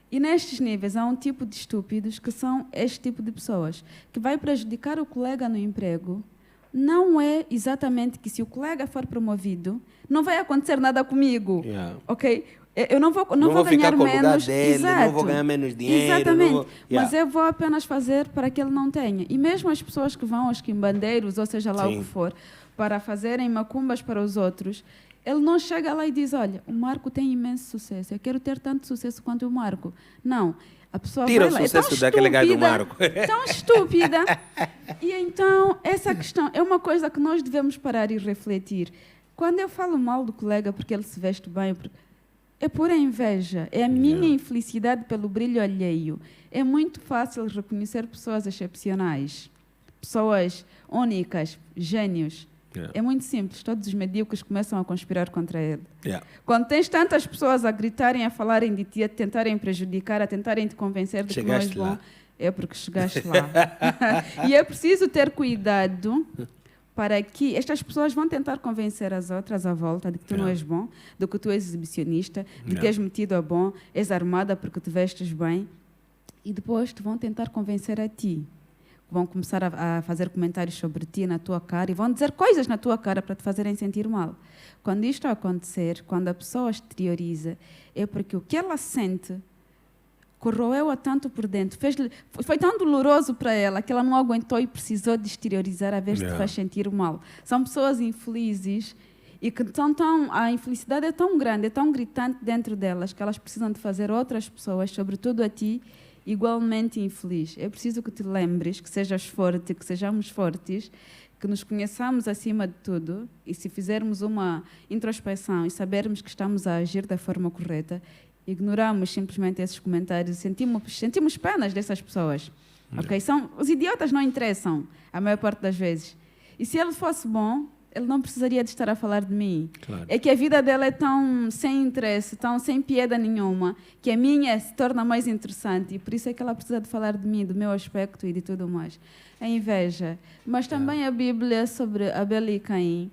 E nestes níveis há um tipo de estúpidos que são este tipo de pessoas, que vai prejudicar o colega no emprego. Não é exatamente que se o colega for promovido, não vai acontecer nada comigo, ok? Eu não vou ganhar ficar com menos, o lugar dele, exato, não vou ganhar menos dinheiro. Exatamente, mas eu vou apenas fazer para que ele não tenha. E mesmo as pessoas que vão aos quimbandeiros, ou seja lá o que for, para fazerem macumbas para os outros, ele não chega lá e diz, olha, o Marco tem imenso sucesso, eu quero ter tanto sucesso quanto o Marco. Não, a pessoa tira vai lá, o sucesso daquele gajo do Marco. Tão estúpida. E então, essa questão é uma coisa que nós devemos parar e refletir. Quando eu falo mal do colega porque ele se veste bem, é pura inveja, é a minha infelicidade pelo brilho alheio. É muito fácil reconhecer pessoas excepcionais, pessoas únicas, gênios. É muito simples, todos os medíocres começam a conspirar contra ele. Quando tens tantas pessoas a gritarem, a falarem de ti, a tentarem prejudicar, a tentarem te convencer de que não és bom, é porque chegaste lá. E é preciso ter cuidado para que estas pessoas vão tentar convencer as outras à volta de que tu não és bom, de que tu és exibicionista, de que és metido a bom, és armada porque te vestes bem, e depois te vão tentar convencer a ti. Vão começar a fazer comentários sobre ti na tua cara e vão dizer coisas na tua cara para te fazerem sentir mal. Quando isto acontecer, quando a pessoa exterioriza, é porque o que ela sente corroeu-a tanto por dentro, foi tão doloroso para ela que ela não aguentou e precisou de exteriorizar a vez de te faz sentir mal. São pessoas infelizes e que a infelicidade é tão grande, é tão gritante dentro delas que elas precisam de fazer outras pessoas, sobretudo a ti, igualmente infeliz. É preciso que te lembres, que sejas forte, que sejamos fortes, que nos conheçamos acima de tudo e se fizermos uma introspeção e sabermos que estamos a agir da forma correta, ignoramos simplesmente esses comentários, sentimos penas dessas pessoas. Okay? Os idiotas não interessam, a maior parte das vezes. E se ele fosse bom, ele não precisaria de estar a falar de mim. Claro. É que a vida dela é tão sem interesse, tão sem piada nenhuma, que a minha se torna mais interessante e por isso é que ela precisa de falar de mim, do meu aspecto e de tudo mais. A inveja. Mas também a Bíblia sobre Abel e Caim.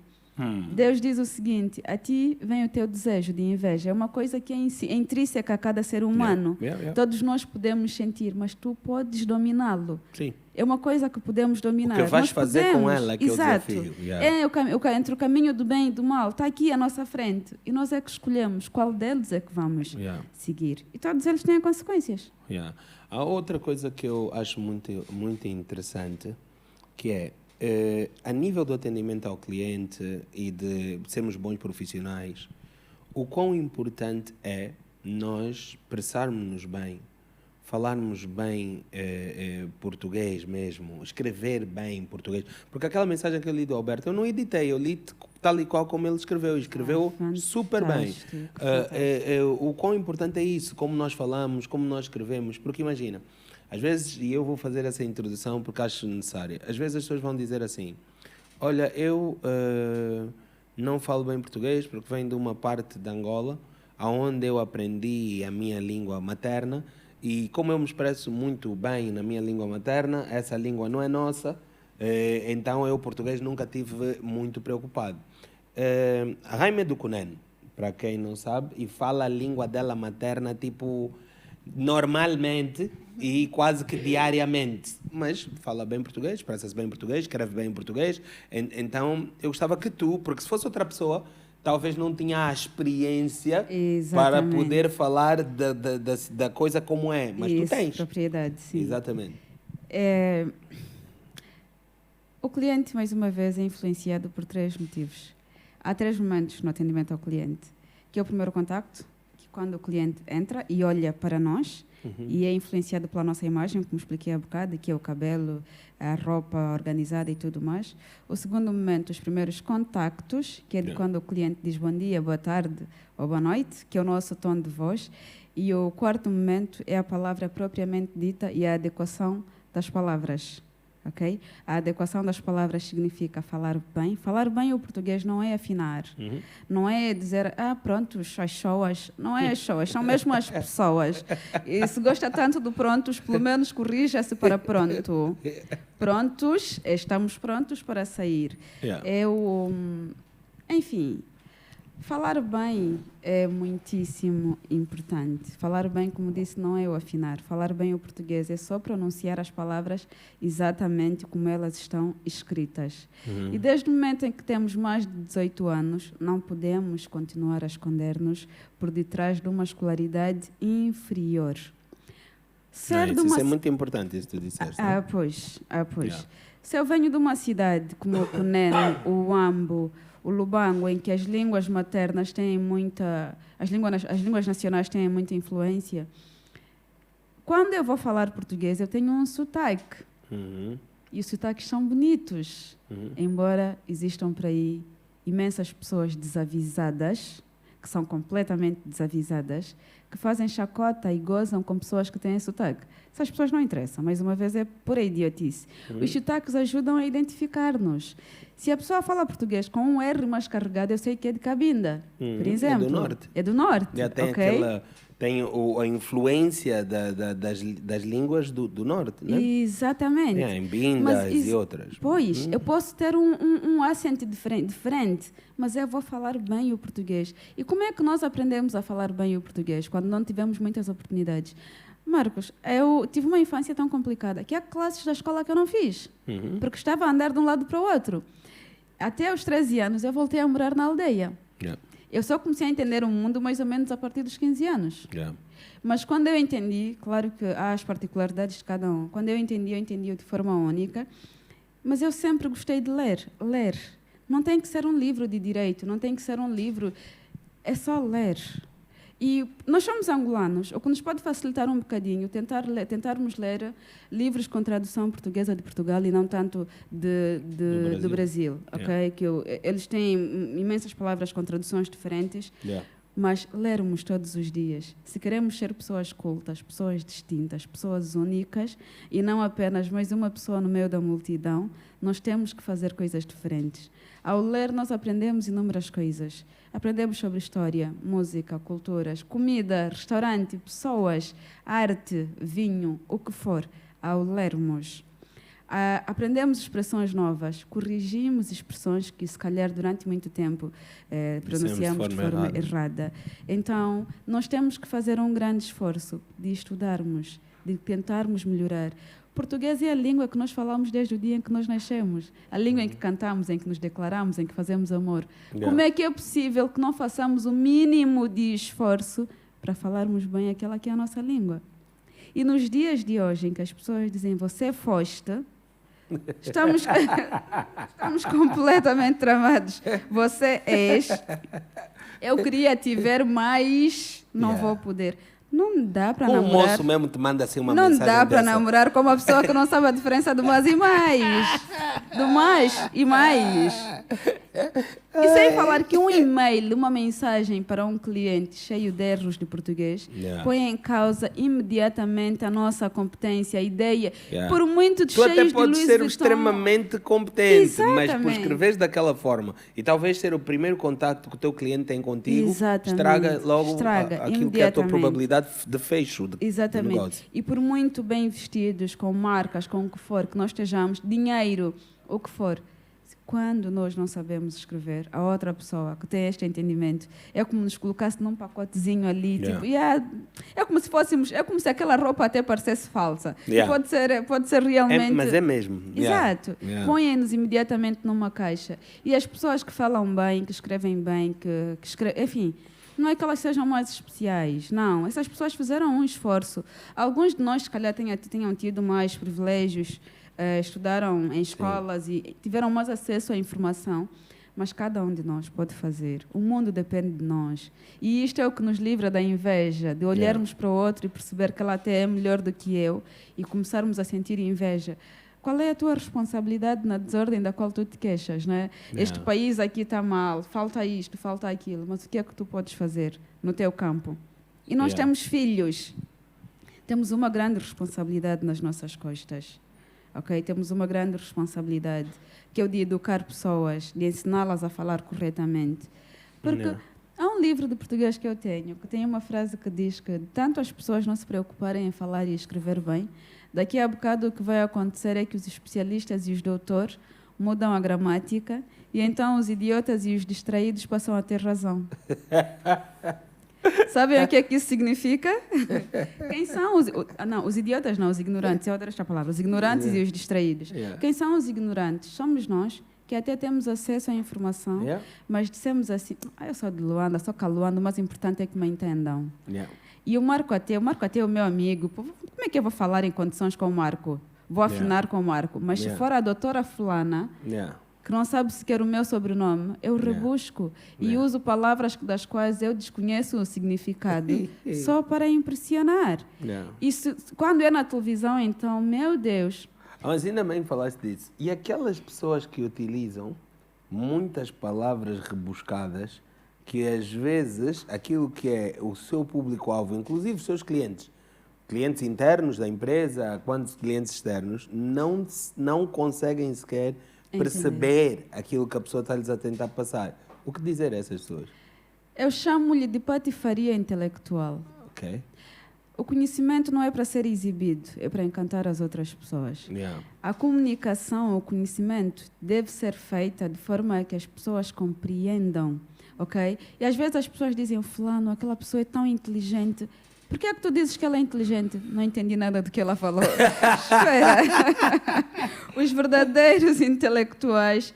Deus diz o seguinte: a ti vem o teu desejo de inveja. É uma coisa que é intrínseca a cada ser humano. Todos nós podemos sentir, mas tu podes dominá-lo. Sim. É uma coisa que podemos dominar. O que vais Nós fazer podemos. com ela que Exato. é o desafio. Entre o caminho do bem e do mal, está aqui à nossa frente. E nós é que escolhemos qual deles é que vamos seguir. E todos eles têm consequências. Há outra coisa que eu acho muito, muito interessante, que é, a nível do atendimento ao cliente e de sermos bons profissionais, o quão importante é nós expressarmos-nos bem, falarmos bem português mesmo, escrever bem em português. Porque aquela mensagem que eu li do Alberto, eu não editei, eu li tal e qual como ele escreveu. Escreveu super bem. O quão importante é isso, como nós falamos, como nós escrevemos. Porque imagina, às vezes, e eu vou fazer essa introdução porque acho necessária, às vezes as pessoas vão dizer assim: olha, eu não falo bem português porque venho de uma parte de Angola onde eu aprendi a minha língua materna e como eu me expresso muito bem na minha língua materna, essa língua não é nossa, então eu português nunca tive muito preocupado. A Raime é do Cunene, para quem não sabe, e fala a língua dela materna tipo normalmente e quase que diariamente, mas fala bem português, expressa-se bem em português, escreve bem em português. Então eu gostava que tu, porque se fosse outra pessoa talvez não tinha a experiência para poder falar da coisa como é, mas tu tens propriedade, sim. Exatamente. O cliente, mais uma vez, é influenciado por 3 motivos. Há 3 momentos no atendimento ao cliente, que é o primeiro contacto, que quando o cliente entra e olha para nós, e é influenciado pela nossa imagem, como expliquei há bocado, que é o cabelo, a roupa organizada e tudo mais. O segundo momento, os primeiros contactos, que é de quando o cliente diz bom dia, boa tarde ou boa noite, que é o nosso tom de voz. E o quarto momento é a palavra propriamente dita e a adequação das palavras. Okay? A adequação das palavras significa falar bem. Falar bem o português não é afinar. Não é dizer, pronto, as pessoas. Não é as pessoas, são mesmo as pessoas. E se gosta tanto do prontos, pelo menos corrija-se para pronto. Prontos, estamos prontos para sair. Enfim, falar bem é muitíssimo importante. Falar bem, como disse, não é o afinar. Falar bem o português é só pronunciar as palavras exatamente como elas estão escritas. E desde o momento em que temos mais de 18 anos, não podemos continuar a esconder-nos por detrás de uma escolaridade inferior. Isso é muito importante, isso que tu disseste. Pois. Se eu venho de uma cidade como o Cunene, o Uambo, o Lubango, em que as línguas maternas têm muita... As línguas nacionais têm muita influência. Quando eu vou falar português, eu tenho um sotaque. E os sotaques são bonitos. Embora existam por aí imensas pessoas desavisadas, que são completamente desavisadas, que fazem chacota e gozam com pessoas que têm sotaque. Essas pessoas não interessam, mais uma vez é pura idiotice. Os sotaques ajudam a identificar-nos. Se a pessoa fala português com um R mais carregado, eu sei que é de Cabinda, por exemplo. É do Norte. Já tem tem a influência das línguas do Norte, né? Exatamente. Em Bindas e outras. Pois, eu posso ter um acento diferente, mas eu vou falar bem o português. E como é que nós aprendemos a falar bem o português quando não tivemos muitas oportunidades? Marcos, eu tive uma infância tão complicada que há classes da escola que eu não fiz, porque estava a andar de um lado para o outro. Até aos 13 anos eu voltei a morar na aldeia. Eu só comecei a entender o mundo mais ou menos a partir dos 15 anos. Mas quando eu entendi, claro que há as particularidades de cada um, quando eu entendi de forma única, mas eu sempre gostei de ler. Ler. Não tem que ser um livro de direito, não tem que ser um livro... É só ler. E nós somos angolanos, o que nos pode facilitar um bocadinho, tentarmos ler livros com tradução portuguesa de Portugal e não tanto do Brasil. Okay? Que eles têm imensas palavras com traduções diferentes. mas lermos todos os dias. Se queremos ser pessoas cultas, pessoas distintas, pessoas únicas e não apenas mais uma pessoa no meio da multidão, nós temos que fazer coisas diferentes. Ao ler, nós aprendemos inúmeras coisas. Aprendemos sobre história, música, culturas, comida, restaurante, pessoas, arte, vinho, o que for. Ao lermos, aprendemos expressões novas, corrigimos expressões que, se calhar, durante muito tempo pronunciamos de forma errada. Então, nós temos que fazer um grande esforço de estudarmos, de tentarmos melhorar. Português é a língua que nós falamos desde o dia em que nós nascemos, a língua em que cantamos, em que nos declaramos, em que fazemos amor. Como é que é possível que não façamos o mínimo de esforço para falarmos bem aquela que é a nossa língua? E nos dias de hoje, em que as pessoas dizem você foste, estamos completamente tramados. Você és, eu queria te ver, mas não vou poder. Não dá para namorar. O moço mesmo te manda assim uma mensagem Não dá para dessa. namorar com uma pessoa que não sabe a diferença do mais e mais. Do mais e mais. E sem falar que um e-mail, uma mensagem para um cliente cheio de erros de português, põe em causa imediatamente a nossa competência, a ideia. Por muito Tu até cheios de podes luz ser e extremamente competente, mas por Exatamente. escreveres daquela forma e talvez ser o primeiro contacto que o teu cliente tem contigo, Exatamente. estraga logo Estraga aquilo que é a tua imediatamente. probabilidade de fecho do Exatamente. negócio. E por muito bem vestidos, com marcas, com o que for, que nós estejamos, dinheiro, o que for, quando nós não sabemos escrever, a outra pessoa que tem este entendimento é como nos colocasse num pacotezinho ali, tipo, é como se fôssemos, é como se aquela roupa até parecesse falsa. E pode ser realmente. Mas é mesmo. Exato. Põem-nos imediatamente numa caixa. E as pessoas que falam bem, que escrevem bem, que escrevem, enfim. Não é que elas sejam mais especiais, não. Essas pessoas fizeram um esforço. Alguns de nós, se calhar, tenham tido mais privilégios, estudaram em escolas e tiveram mais acesso à informação, mas cada um de nós pode fazer. O mundo depende de nós. E isto é o que nos livra da inveja, de olharmos para o outro e perceber que ela até é melhor do que eu e começarmos a sentir inveja. Qual é a tua responsabilidade na desordem da qual tu te queixas, não é? Este país aqui está mal, falta isto, falta aquilo, mas o que é que tu podes fazer no teu campo? E nós temos filhos. Temos uma grande responsabilidade nas nossas costas. Okay? Temos uma grande responsabilidade, que é o de educar pessoas, de ensiná-las a falar corretamente. Porque há um livro de português que eu tenho, que tem uma frase que diz que tanto as pessoas não se preocuparem em falar e escrever bem, daqui a bocado o que vai acontecer é que os especialistas e os doutores mudam a gramática e então os idiotas e os distraídos passam a ter razão. Sabem o que é que isso significa? Quem são os... Não, os idiotas não, os ignorantes. Eu adoro esta palavra. Os ignorantes e os distraídos. Quem são os ignorantes? Somos nós, que até temos acesso à informação, mas dissemos assim, eu sou de Luanda, sou caluanda, o mais importante é que me entendam. E o Marco Ateu é o meu amigo. Como é que eu vou falar em condições com o Marco? Vou afinar com o Marco. Mas se for a doutora fulana, que não sabe sequer o meu sobrenome, eu rebusco e uso palavras das quais eu desconheço o significado só para impressionar. Isso, quando é na televisão, então, meu Deus. Mas ainda bem que falaste disso. E aquelas pessoas que utilizam muitas palavras rebuscadas, que às vezes aquilo que é o seu público-alvo, inclusive os seus clientes internos da empresa, quantos clientes externos, não conseguem sequer perceber aquilo que a pessoa está-lhes a tentar passar. O que dizer a essas pessoas? Eu chamo-lhe de patifaria intelectual. Ok. O conhecimento não é para ser exibido, é para encantar as outras pessoas. A comunicação, o conhecimento deve ser feita de forma a que as pessoas compreendam, ok? E às vezes as pessoas dizem, fulano, aquela pessoa é tão inteligente. Por que é que tu dizes que ela é inteligente? Não entendi nada do que ela falou. Espera. Os verdadeiros intelectuais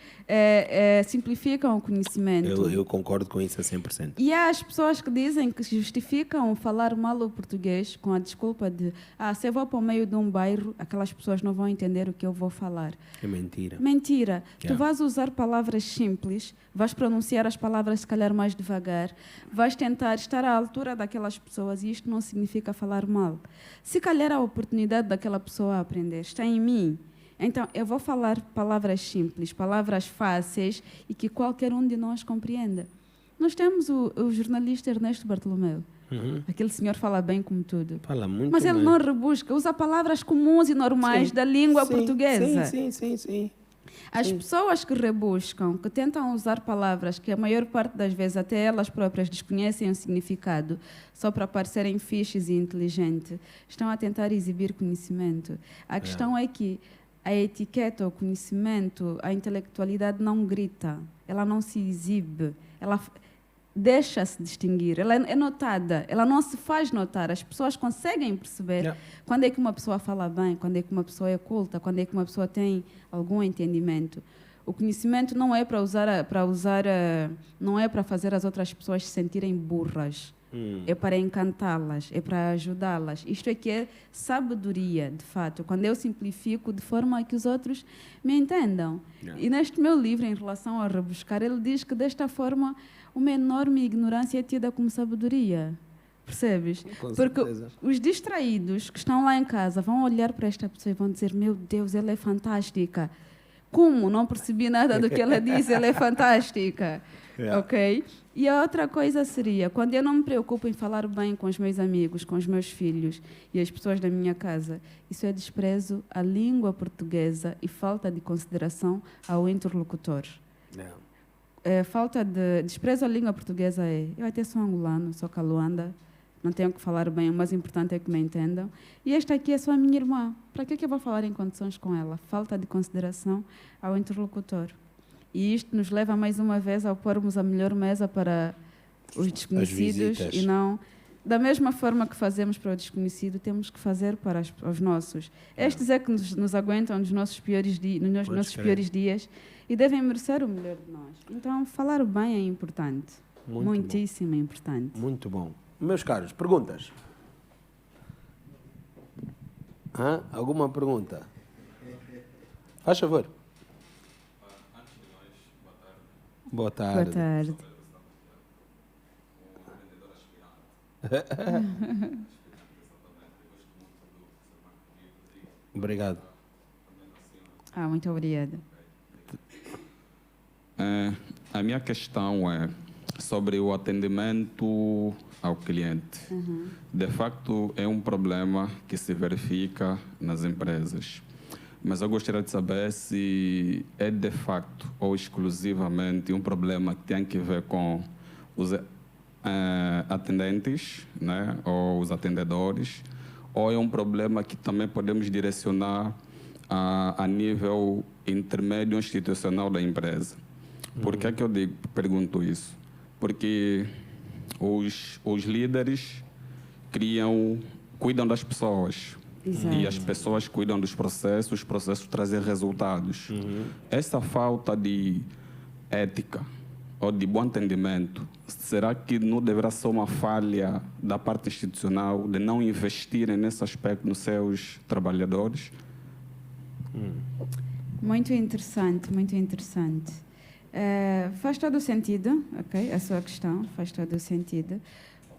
simplificam o conhecimento. Eu concordo com isso a 100%. E há as pessoas que dizem que justificam falar mal o português com a desculpa de se eu vou para o meio de um bairro, aquelas pessoas não vão entender o que eu vou falar. É mentira. Mentira. Tu vais usar palavras simples, vais pronunciar as palavras se calhar mais devagar, vais tentar estar à altura daquelas pessoas e isto não significa falar mal. Se calhar a oportunidade daquela pessoa a aprender está em mim, então eu vou falar palavras simples, palavras fáceis e que qualquer um de nós compreenda. Nós temos o jornalista Ernesto Bartolomeu. Aquele senhor fala bem como tudo. Fala muito Mas ele bem. não rebusca, usa palavras comuns e normais da língua portuguesa. Sim. As pessoas que rebuscam, que tentam usar palavras que a maior parte das vezes até elas próprias desconhecem o significado, só para parecerem fixes e inteligentes, estão a tentar exibir conhecimento. A questão é que a etiqueta, o conhecimento, a intelectualidade não grita, ela não se exibe, ela deixa-se distinguir, ela é notada, ela não se faz notar. As pessoas conseguem perceber quando é que uma pessoa fala bem, quando é que uma pessoa é culta, quando é que uma pessoa tem algum entendimento. O conhecimento não é não é para fazer as outras pessoas se sentirem burras. É para encantá-las, é para ajudá-las. Isto é que é sabedoria, de fato, quando eu simplifico de forma a que os outros me entendam. E neste meu livro, em relação ao rebuscar, ele diz que desta forma uma enorme ignorância é tida como sabedoria. Percebes? Porque os distraídos que estão lá em casa vão olhar para esta pessoa e vão dizer: meu Deus, ela é fantástica. Como? Não percebi nada do que ela disse, ela é fantástica. Ok? E a outra coisa seria, quando eu não me preocupo em falar bem com os meus amigos, com os meus filhos e as pessoas da minha casa, isso é desprezo à língua portuguesa e falta de consideração ao interlocutor. Falta de desprezo à língua portuguesa eu até sou angolano, sou caluanda, não tenho que falar bem, o mais importante é que me entendam. E esta aqui é só a minha irmã. Para que eu vou falar em condições com ela? Falta de consideração ao interlocutor. E isto nos leva mais uma vez a pormos a melhor mesa para os desconhecidos e não... Da mesma forma que fazemos para o desconhecido, temos que fazer para os nossos. Estes é que nos aguentam nos nossos piores dias e devem merecer o melhor de nós. Então, falar bem é importante. Muitíssimo importante. Muito bom. Meus caros, perguntas? Alguma pergunta? Faz favor. Antes de nós, boa tarde. Boa tarde. Boa tarde. Obrigado. Muito obrigada. A minha questão é sobre o atendimento ao cliente. De facto, é um problema que se verifica nas empresas. Mas eu gostaria de saber se é de facto ou exclusivamente um problema que tem que ver com os atendentes, né, ou os atendedores, ou é um problema que também podemos direcionar a nível intermédio institucional da empresa. Por que é que eu pergunto isso? Porque os líderes cuidam das pessoas. Exato. E as pessoas cuidam dos processos, os processos trazem resultados. Essa falta de ética ou de bom entendimento, será que não deverá ser uma falha da parte institucional de não investirem nesse aspecto nos seus trabalhadores? Muito interessante, muito interessante. Faz todo o sentido, ok? A sua questão faz todo o sentido,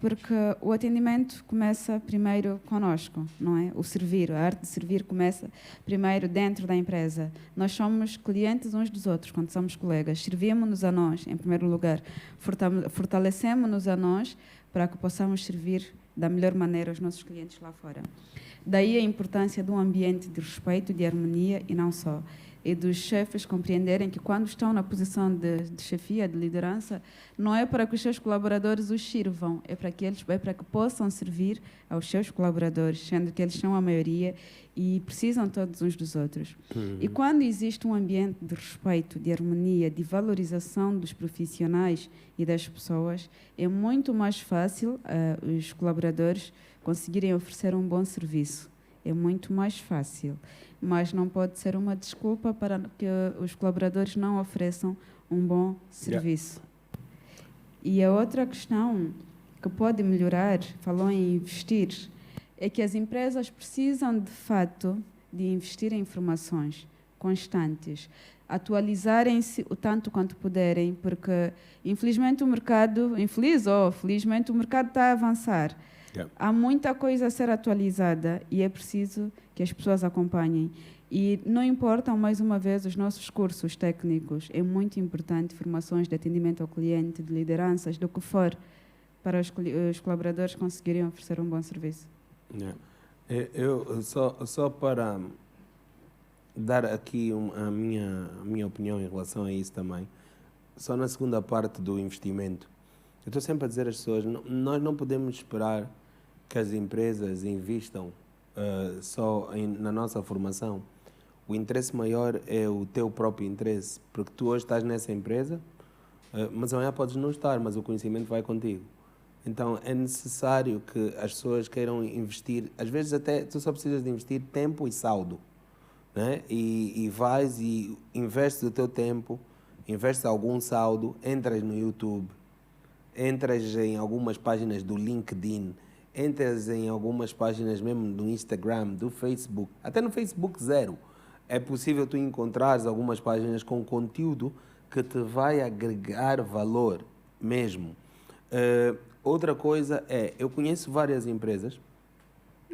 porque o atendimento começa primeiro conosco, não é? O servir, a arte de servir começa primeiro dentro da empresa. Nós somos clientes uns dos outros quando somos colegas. Servimos-nos a nós, em primeiro lugar. Fortalecemos-nos a nós para que possamos servir da melhor maneira os nossos clientes lá fora. Daí a importância de um ambiente de respeito, de harmonia e não só. E dos chefes compreenderem que quando estão na posição de chefia, de liderança, não é para que os seus colaboradores os sirvam, é para que possam servir aos seus colaboradores, sendo que eles são a maioria e precisam todos uns dos outros. E quando existe um ambiente de respeito, de harmonia, de valorização dos profissionais e das pessoas, é muito mais fácil os colaboradores conseguirem oferecer um bom serviço. É muito mais fácil, mas não pode ser uma desculpa para que os colaboradores não ofereçam um bom serviço. E a outra questão que pode melhorar, falou em investir, é que as empresas precisam, de fato, de investir em informações constantes, atualizarem-se o tanto quanto puderem, porque, infelizmente, o mercado, felizmente, o mercado está a avançar. Há muita coisa a ser atualizada e é preciso que as pessoas acompanhem. E não importam, mais uma vez, os nossos cursos técnicos. É muito importante formações de atendimento ao cliente, de lideranças, do que for, para os colaboradores conseguirem oferecer um bom serviço. Yeah. Eu só para dar aqui a minha opinião em relação a isso também, só na segunda parte do investimento. Eu estou sempre a dizer às pessoas, nós não podemos esperar que as empresas investam só na nossa formação. O interesse maior é o teu próprio interesse, porque tu hoje estás nessa empresa, mas amanhã podes não estar, mas o conhecimento vai contigo. Então é necessário que as pessoas queiram investir, às vezes até tu só precisas de investir tempo e saldo, né? E vais e investes o teu tempo, investes algum saldo, entras no YouTube, entras em algumas páginas do LinkedIn, entras em algumas páginas mesmo do Instagram, do Facebook, até no Facebook zero. É possível tu encontrares algumas páginas com conteúdo que te vai agregar valor mesmo. Outra coisa é, eu conheço várias empresas,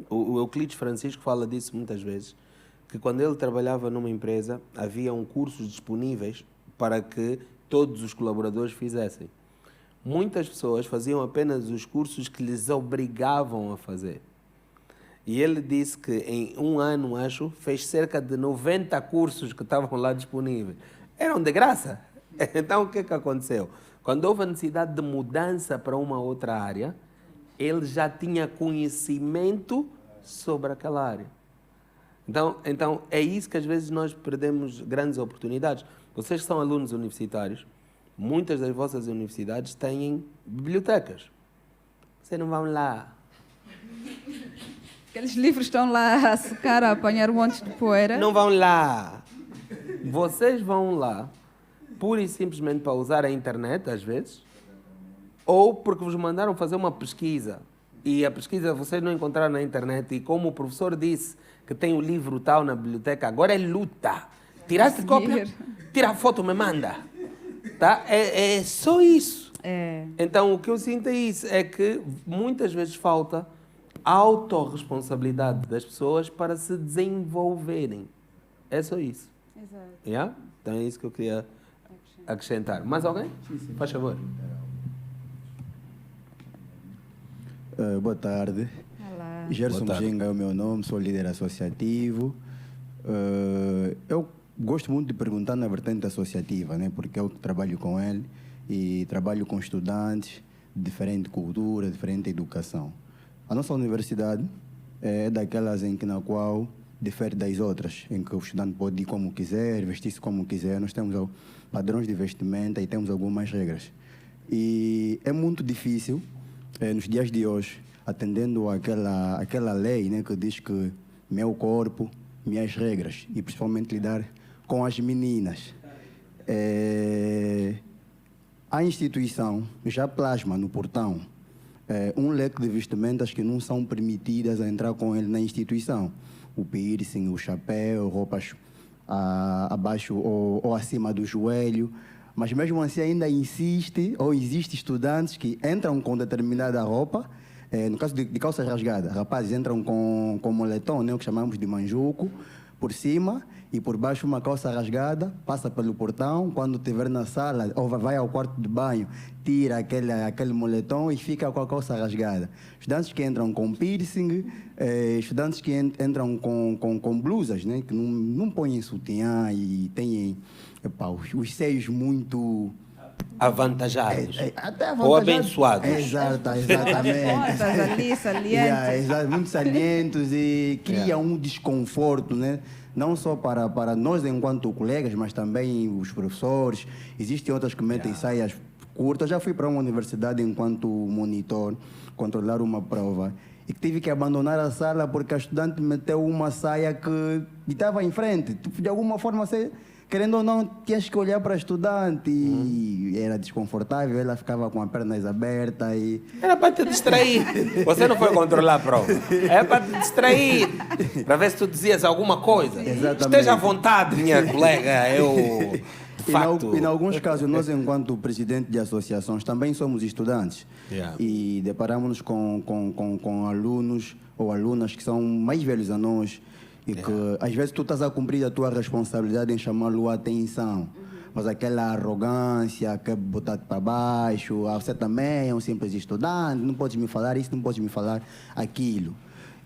o Euclides Francisco fala disso muitas vezes, que quando ele trabalhava numa empresa, havia cursos disponíveis para que todos os colaboradores fizessem. Muitas pessoas faziam apenas os cursos que lhes obrigavam a fazer. E ele disse que em um ano, acho, fez cerca de 90 cursos que estavam lá disponíveis. Eram de graça. Então, o que aconteceu? Quando houve a necessidade de mudança para uma outra área, ele já tinha conhecimento sobre aquela área. Então, é isso que às vezes nós perdemos grandes oportunidades. Vocês que são alunos universitários, muitas das vossas universidades têm bibliotecas. Vocês não vão lá. Aqueles livros estão lá a secar, a apanhar um monte de poeira. Não vão lá. Vocês vão lá pura e simplesmente para usar a internet, às vezes, ou porque vos mandaram fazer uma pesquisa e a pesquisa vocês não encontraram na internet e como o professor disse que tem o livro tal na biblioteca, agora é luta. Tiraste cópia? Tira a foto, me manda. Tá? É só isso. Então, o que eu sinto é isso, é que muitas vezes falta autorresponsabilidade das pessoas para se desenvolverem. É só isso. Exato. Yeah? Então é isso que eu queria acrescentar. Mais alguém? Faz favor. Boa tarde. Olá. Gerson Boa tarde. Mujinga é o meu nome, sou líder associativo. Eu gosto muito de perguntar na vertente associativa, né? Porque eu trabalho com ele e trabalho com estudantes de diferente cultura, diferente educação. A nossa universidade é daquelas na qual difere das outras, em que o estudante pode ir como quiser, vestir-se como quiser. Nós temos padrões de vestimenta e temos algumas regras. E é muito difícil, nos dias de hoje, atendendo àquela lei, né, que diz que meu corpo, minhas regras, e principalmente lidar com as meninas. A instituição já plasma no portão um leque de vestimentas que não são permitidas a entrar com ele na instituição. O piercing, o chapéu, roupas abaixo ou acima do joelho. Mas mesmo assim ainda insiste, ou existe estudantes que entram com determinada roupa, no caso de calças rasgadas, rapazes entram com moletom, né, o que chamamos de manjuco, por cima e por baixo uma calça rasgada, passa pelo portão, quando estiver na sala ou vai ao quarto de banho, tira aquele moletom e fica com a calça rasgada. Estudantes que entram com piercing, estudantes que entram com blusas, né, que não põem sutiã e têm os seios muito avantajados. Até ou abençoados. Exatamente. Pontas ali, salientes. Muito salientos e cria um desconforto, né? Não só para nós enquanto colegas, mas também os professores. Existem outras que metem saias curtas. Já fui para uma universidade enquanto monitor, controlar uma prova. E tive que abandonar a sala porque a estudante meteu uma saia que estava em frente. De alguma forma, você, querendo ou não, tinhas que olhar para a estudante e era desconfortável, ela ficava com as pernas abertas e... Era para te distrair. Você não foi controlar a prova. Era para te distrair. Para ver se tu dizias alguma coisa. Exatamente. Esteja à vontade, minha colega. Eu... Em alguns casos, nós, enquanto presidente de associações, também somos estudantes. E deparamos-nos com alunos ou alunas que são mais velhos a nós E que às vezes tu estás a cumprir a tua responsabilidade em chamá-lo a atenção. Mas aquela arrogância, quer botar-te para baixo, você também é um simples estudante, não podes me falar isso, não podes me falar aquilo.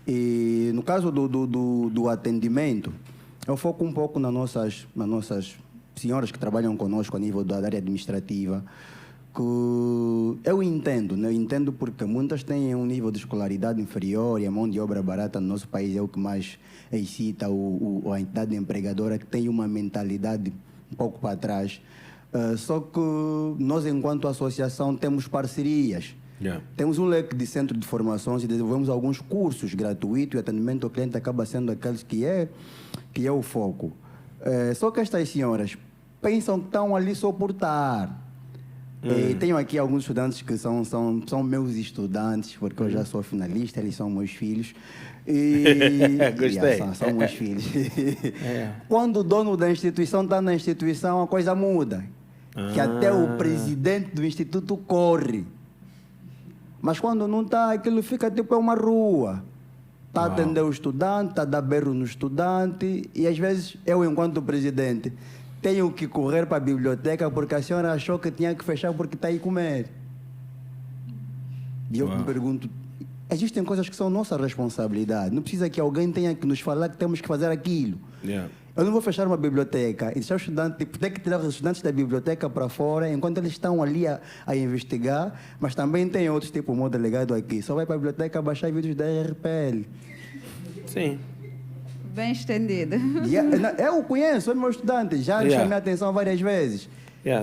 E no caso do atendimento, eu foco um pouco nas nossas senhoras que trabalham conosco a nível da área administrativa, que eu entendo, né? Eu entendo porque muitas têm um nível de escolaridade inferior e a mão de obra barata no nosso país é o que mais excita a entidade empregadora, que tem uma mentalidade um pouco para trás. Só que nós, enquanto associação, temos parcerias. Temos um leque de centro de formações e desenvolvemos alguns cursos gratuitos e o atendimento ao cliente acaba sendo aqueles que é o foco. Só que estas senhoras pensam que estão ali só por estar. Tenho aqui alguns estudantes que são meus estudantes, porque eu já sou finalista, eles são meus filhos. Gostei. São meus filhos. Quando o dono da instituição está na instituição, a coisa muda. Que até o presidente do instituto corre. Mas quando não está, aquilo fica tipo uma rua. Está a atender o estudante, está a dar berro no estudante. E às vezes eu, enquanto presidente, tenho que correr para a biblioteca porque a senhora achou que tinha que fechar porque está aí comer. E eu me pergunto, existem coisas que são nossa responsabilidade. Não precisa que alguém tenha que nos falar que temos que fazer aquilo. Eu não vou fechar uma biblioteca e deixar o estudante, tipo, ter que tirar os estudantes da biblioteca para fora enquanto eles estão ali a investigar, mas também tem outros, tipo o meu delegado aqui, só vai para a biblioteca baixar vídeos da RPL. Sim. Bem estendido. Eu conheço, é meu estudante, já lhe chamei a atenção várias vezes.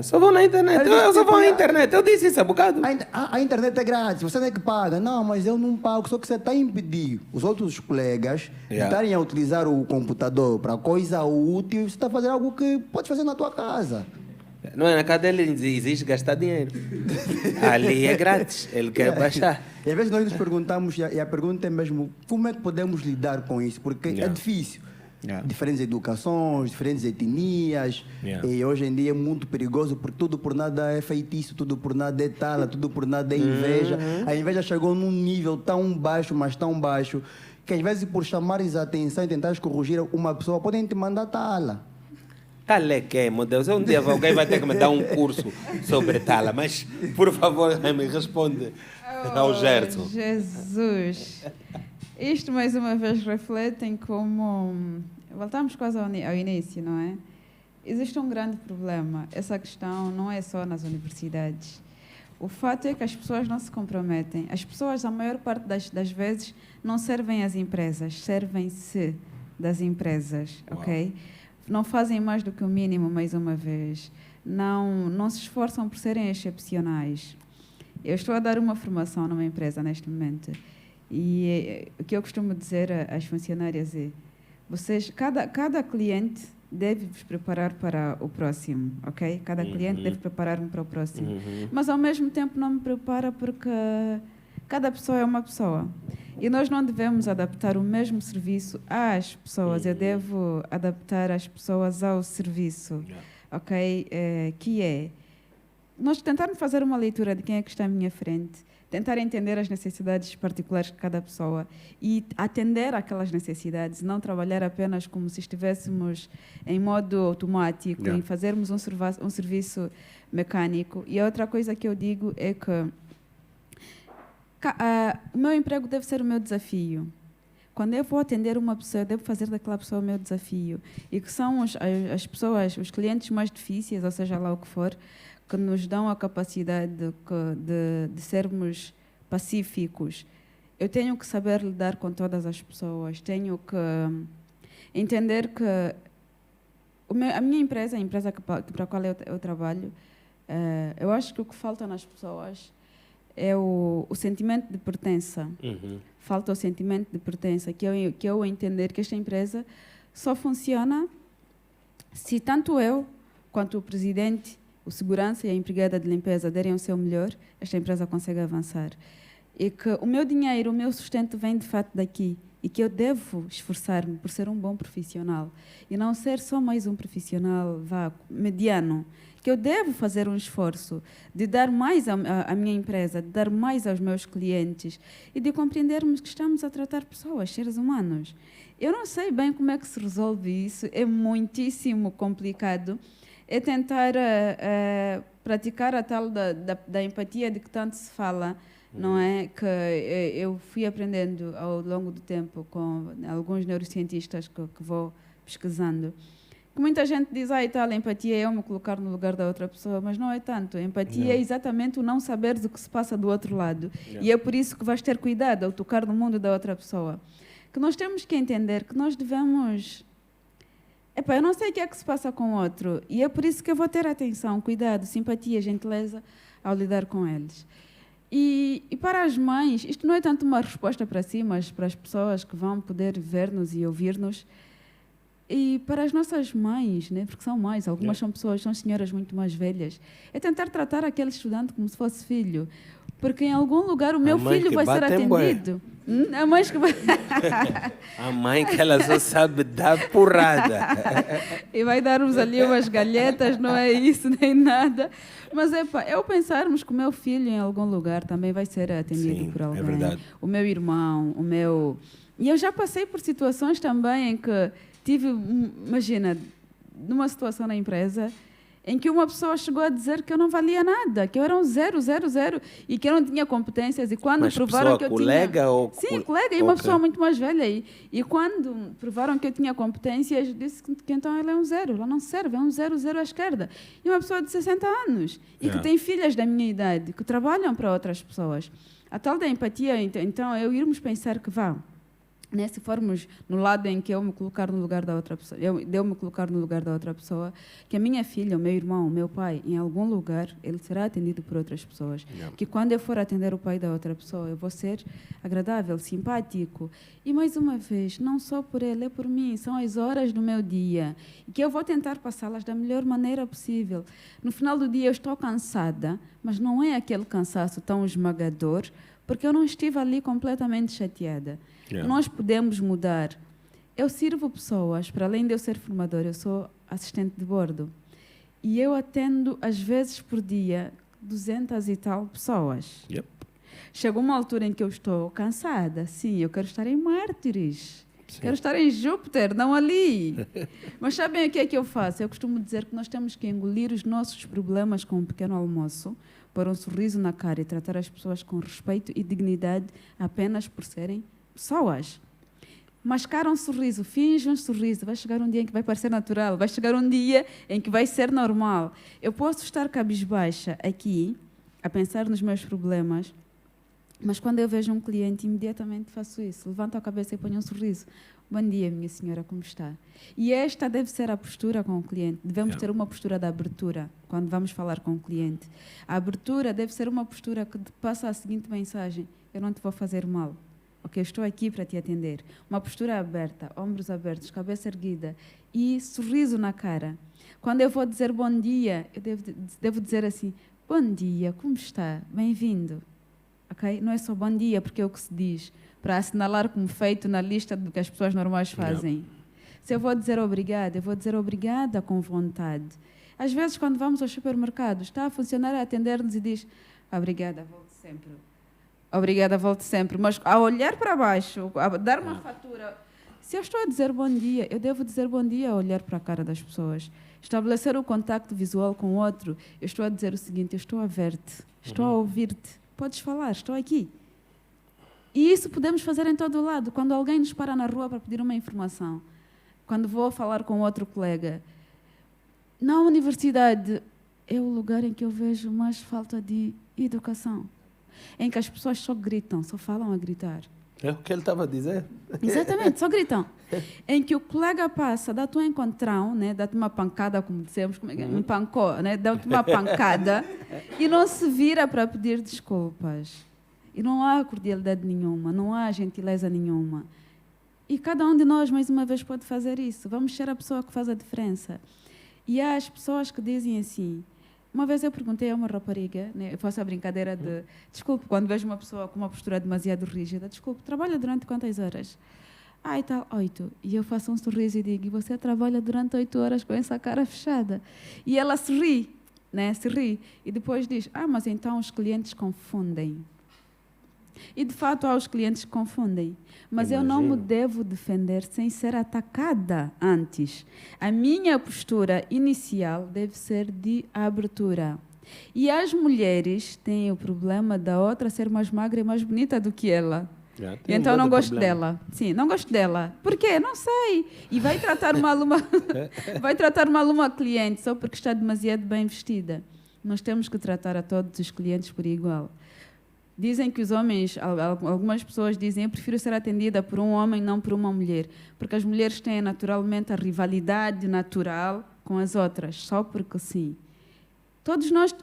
Só vou na internet, eu só vou na internet, eu disse isso há bocado. A internet é grátis, você não é que paga. Não, mas eu não pago, só que você está a impedir os outros colegas de estarem a utilizar o computador para coisa útil, você está fazendo algo que pode fazer na tua casa. Não é, na casa dele existe gastar dinheiro. Ali é grátis, ele quer baixar. E às vezes nós nos perguntamos, e a pergunta é mesmo, como é que podemos lidar com isso? Porque é difícil. Diferentes educações, diferentes etnias, e hoje em dia é muito perigoso porque tudo por nada é feitiço, tudo por nada é tala, tudo por nada é inveja. A inveja chegou num nível tão baixo, mas tão baixo, que às vezes por chamares a atenção e tentares corrigir uma pessoa, podem te mandar tala. Tala é que, meu Deus, um dia alguém vai ter que me dar um curso sobre tala, mas por favor, me responde ao Gerson. Jesus! Isto mais uma vez reflete em como... Voltamos quase ao início, não é? Existe um grande problema. Essa questão não é só nas universidades. O fato é que as pessoas não se comprometem. As pessoas, a maior parte das vezes, não servem às empresas, servem-se das empresas, ok? Não fazem mais do que o mínimo, mais uma vez. Não se esforçam por serem excepcionais. Eu estou a dar uma formação numa empresa neste momento. E o que eu costumo dizer às funcionárias é: cada cliente deve vos preparar para o próximo, ok? Cada cliente deve preparar-me para o próximo. Mas, ao mesmo tempo, não me prepara porque cada pessoa é uma pessoa. E nós não devemos adaptar o mesmo serviço às pessoas. Eu devo adaptar as pessoas ao serviço, ok? Que é nós tentarmos fazer uma leitura de quem é que está à minha frente, tentar entender as necessidades particulares de cada pessoa e atender aquelas necessidades, não trabalhar apenas como se estivéssemos em modo automático e fazermos um serviço mecânico. E a outra coisa que eu digo é que o meu emprego deve ser o meu desafio. Quando eu vou atender uma pessoa, eu devo fazer daquela pessoa o meu desafio. E que são as pessoas, os clientes mais difíceis, ou seja lá o que for, que nos dão a capacidade de sermos pacíficos. Eu tenho que saber lidar com todas as pessoas, tenho que entender que a minha empresa, a empresa para a qual eu trabalho, eu acho que o que falta nas pessoas é o sentimento de pertença. Falta o sentimento de pertença, que eu entender que esta empresa só funciona se tanto eu quanto o presidente, o segurança e a empregada de limpeza derem o seu melhor, esta empresa consegue avançar. E que o meu dinheiro, o meu sustento vem de fato daqui. e que eu devo esforçar-me por ser um bom profissional e não ser só mais um profissional mediano, que eu devo fazer um esforço de dar mais à minha empresa, de dar mais aos meus clientes e de compreendermos que estamos a tratar pessoas, seres humanos. Eu não sei bem como é que se resolve isso, é muitíssimo complicado. É tentar praticar a tal da empatia de que tanto se fala, não é? Que eu fui aprendendo ao longo do tempo com alguns neurocientistas que vou pesquisando. Que muita gente diz, e tal, empatia é eu me colocar no lugar da outra pessoa, mas não é tanto. Empatia é exatamente o não saberes o que se passa do outro lado. E é por isso que vais ter cuidado ao tocar no mundo da outra pessoa. Que nós temos que entender que nós devemos... eu não sei o que é que se passa com o outro, e é por isso que eu vou ter atenção, cuidado, simpatia, gentileza ao lidar com eles. E para as mães, isto não é tanto uma resposta para si, mas para as pessoas que vão poder ver-nos e ouvir-nos. E para as nossas mães, né, porque são mães, algumas são pessoas, são senhoras muito mais velhas, é tentar tratar aquele estudante como se fosse filho. Porque em algum lugar o meu filho vai ser atendido. A mãe que vai... A mãe que ela só sabe dar porrada. E vai dar-nos ali umas galhetas, não é isso, nem nada. Mas é o pensarmos que o meu filho em algum lugar também vai ser atendido por alguém. É verdade. O meu irmão, o meu... E eu já passei por situações também em que tive, imagina, numa situação na empresa... em que uma pessoa chegou a dizer que eu não valia nada, que eu era um 0, 0, 0 e que eu não tinha competência. E quando mas provaram que eu colega tinha... ou Sim, colega, e uma pessoa muito mais velha. E quando provaram que eu tinha competências, disse que então ela é um 0, ela não serve, é um 0, 0 à esquerda. E uma pessoa de 60 anos, e que tem filhas da minha idade, que trabalham para outras pessoas. A tal da empatia, então, irmos pensar que né, se formos no lado em que eu me colocar no lugar da outra pessoa, eu me colocar no lugar da outra pessoa, que a minha filha, o meu irmão, o meu pai, em algum lugar, ele será atendido por outras pessoas. Que quando eu for atender o pai da outra pessoa, eu vou ser agradável, simpático. E, mais uma vez, não só por ele, é por mim. São as horas do meu dia. E que eu vou tentar passá-las da melhor maneira possível. No final do dia, eu estou cansada, mas não é aquele cansaço tão esmagador, porque eu não estive ali completamente chateada. Nós podemos mudar. Eu sirvo pessoas, para além de eu ser formadora, eu sou assistente de bordo. E eu atendo, às vezes por dia, 200 e tal pessoas. Chega uma altura em que eu estou cansada. Sim, eu quero estar em Mártires. Quero estar em Júpiter, não ali. Mas sabem o que é que eu faço? Eu costumo dizer que nós temos que engolir os nossos problemas com um pequeno almoço, pôr um sorriso na cara e tratar as pessoas com respeito e dignidade apenas por serem pessoas. Mascara um sorriso, finge um sorriso. Vai chegar um dia em que vai parecer natural, vai chegar um dia em que vai ser normal. Eu posso estar cabisbaixa aqui, a pensar nos meus problemas, mas quando eu vejo um cliente, imediatamente faço isso. Levanto a cabeça e ponho um sorriso. Bom dia, minha senhora, como está? E esta deve ser a postura com o cliente. Devemos ter uma postura de abertura quando vamos falar com o cliente. A abertura deve ser uma postura que passa a seguinte mensagem: eu não te vou fazer mal. Ok, estou aqui para te atender. Uma postura aberta, ombros abertos, cabeça erguida e sorriso na cara. Quando eu vou dizer bom dia, eu devo dizer assim: bom dia, como está? Bem-vindo. Okay? Não é só bom dia, porque é o que se diz, para assinalar como feito na lista do que as pessoas normais fazem. Se eu vou dizer obrigada, eu vou dizer obrigada com vontade. Às vezes, quando vamos ao supermercado, está a funcionária a atender-nos e diz: obrigada, volte sempre. Obrigada, volte sempre. Mas a olhar para baixo, a dar uma fatura... Se eu estou a dizer bom dia, eu devo dizer bom dia a olhar para a cara das pessoas. Estabelecer o contacto visual com o outro. Eu estou a dizer o seguinte: eu estou a ver-te, estou a ouvir-te. Podes falar, estou aqui. E isso podemos fazer em todo lado. Quando alguém nos para na rua para pedir uma informação, quando vou falar com outro colega. Na universidade é o lugar em que eu vejo mais falta de educação. Em que as pessoas só gritam, só falam a gritar. É o que ele estava a dizer. Exatamente, só gritam. Em que o colega passa, dá-te um encontrão, né, dá-te uma pancada, como dissemos, um pancó, né, dá-te uma pancada e não se vira para pedir desculpas. E não há cordialidade nenhuma, não há gentileza nenhuma. E cada um de nós, mais uma vez, pode fazer isso. Vamos ser a pessoa que faz a diferença. E há as pessoas que dizem assim... Uma vez eu perguntei a uma rapariga, né, eu faço a brincadeira de... Desculpe, quando vejo uma pessoa com uma postura demasiado rígida, desculpe, trabalha durante quantas horas? Ai, tal, 8. E eu faço um sorriso e digo, e você trabalha durante 8 horas com essa cara fechada? E ela se ri, né? Se ri. E depois diz, mas então os clientes confundem. E de fato há os clientes que confundem. Mas eu não me devo defender sem ser atacada antes. A minha postura inicial deve ser de abertura. E as mulheres têm o problema da outra ser mais magra e mais bonita do que ela. E então não gosto dela. Sim, não gosto dela. Por quê? Não sei. E vai tratar mal uma cliente só porque está demasiado bem vestida. Nós temos que tratar a todos os clientes por igual. Dizem que os homens, algumas pessoas dizem, eu prefiro ser atendida por um homem, não por uma mulher. Porque as mulheres têm naturalmente a rivalidade natural com as outras, só porque sim. Todos nós,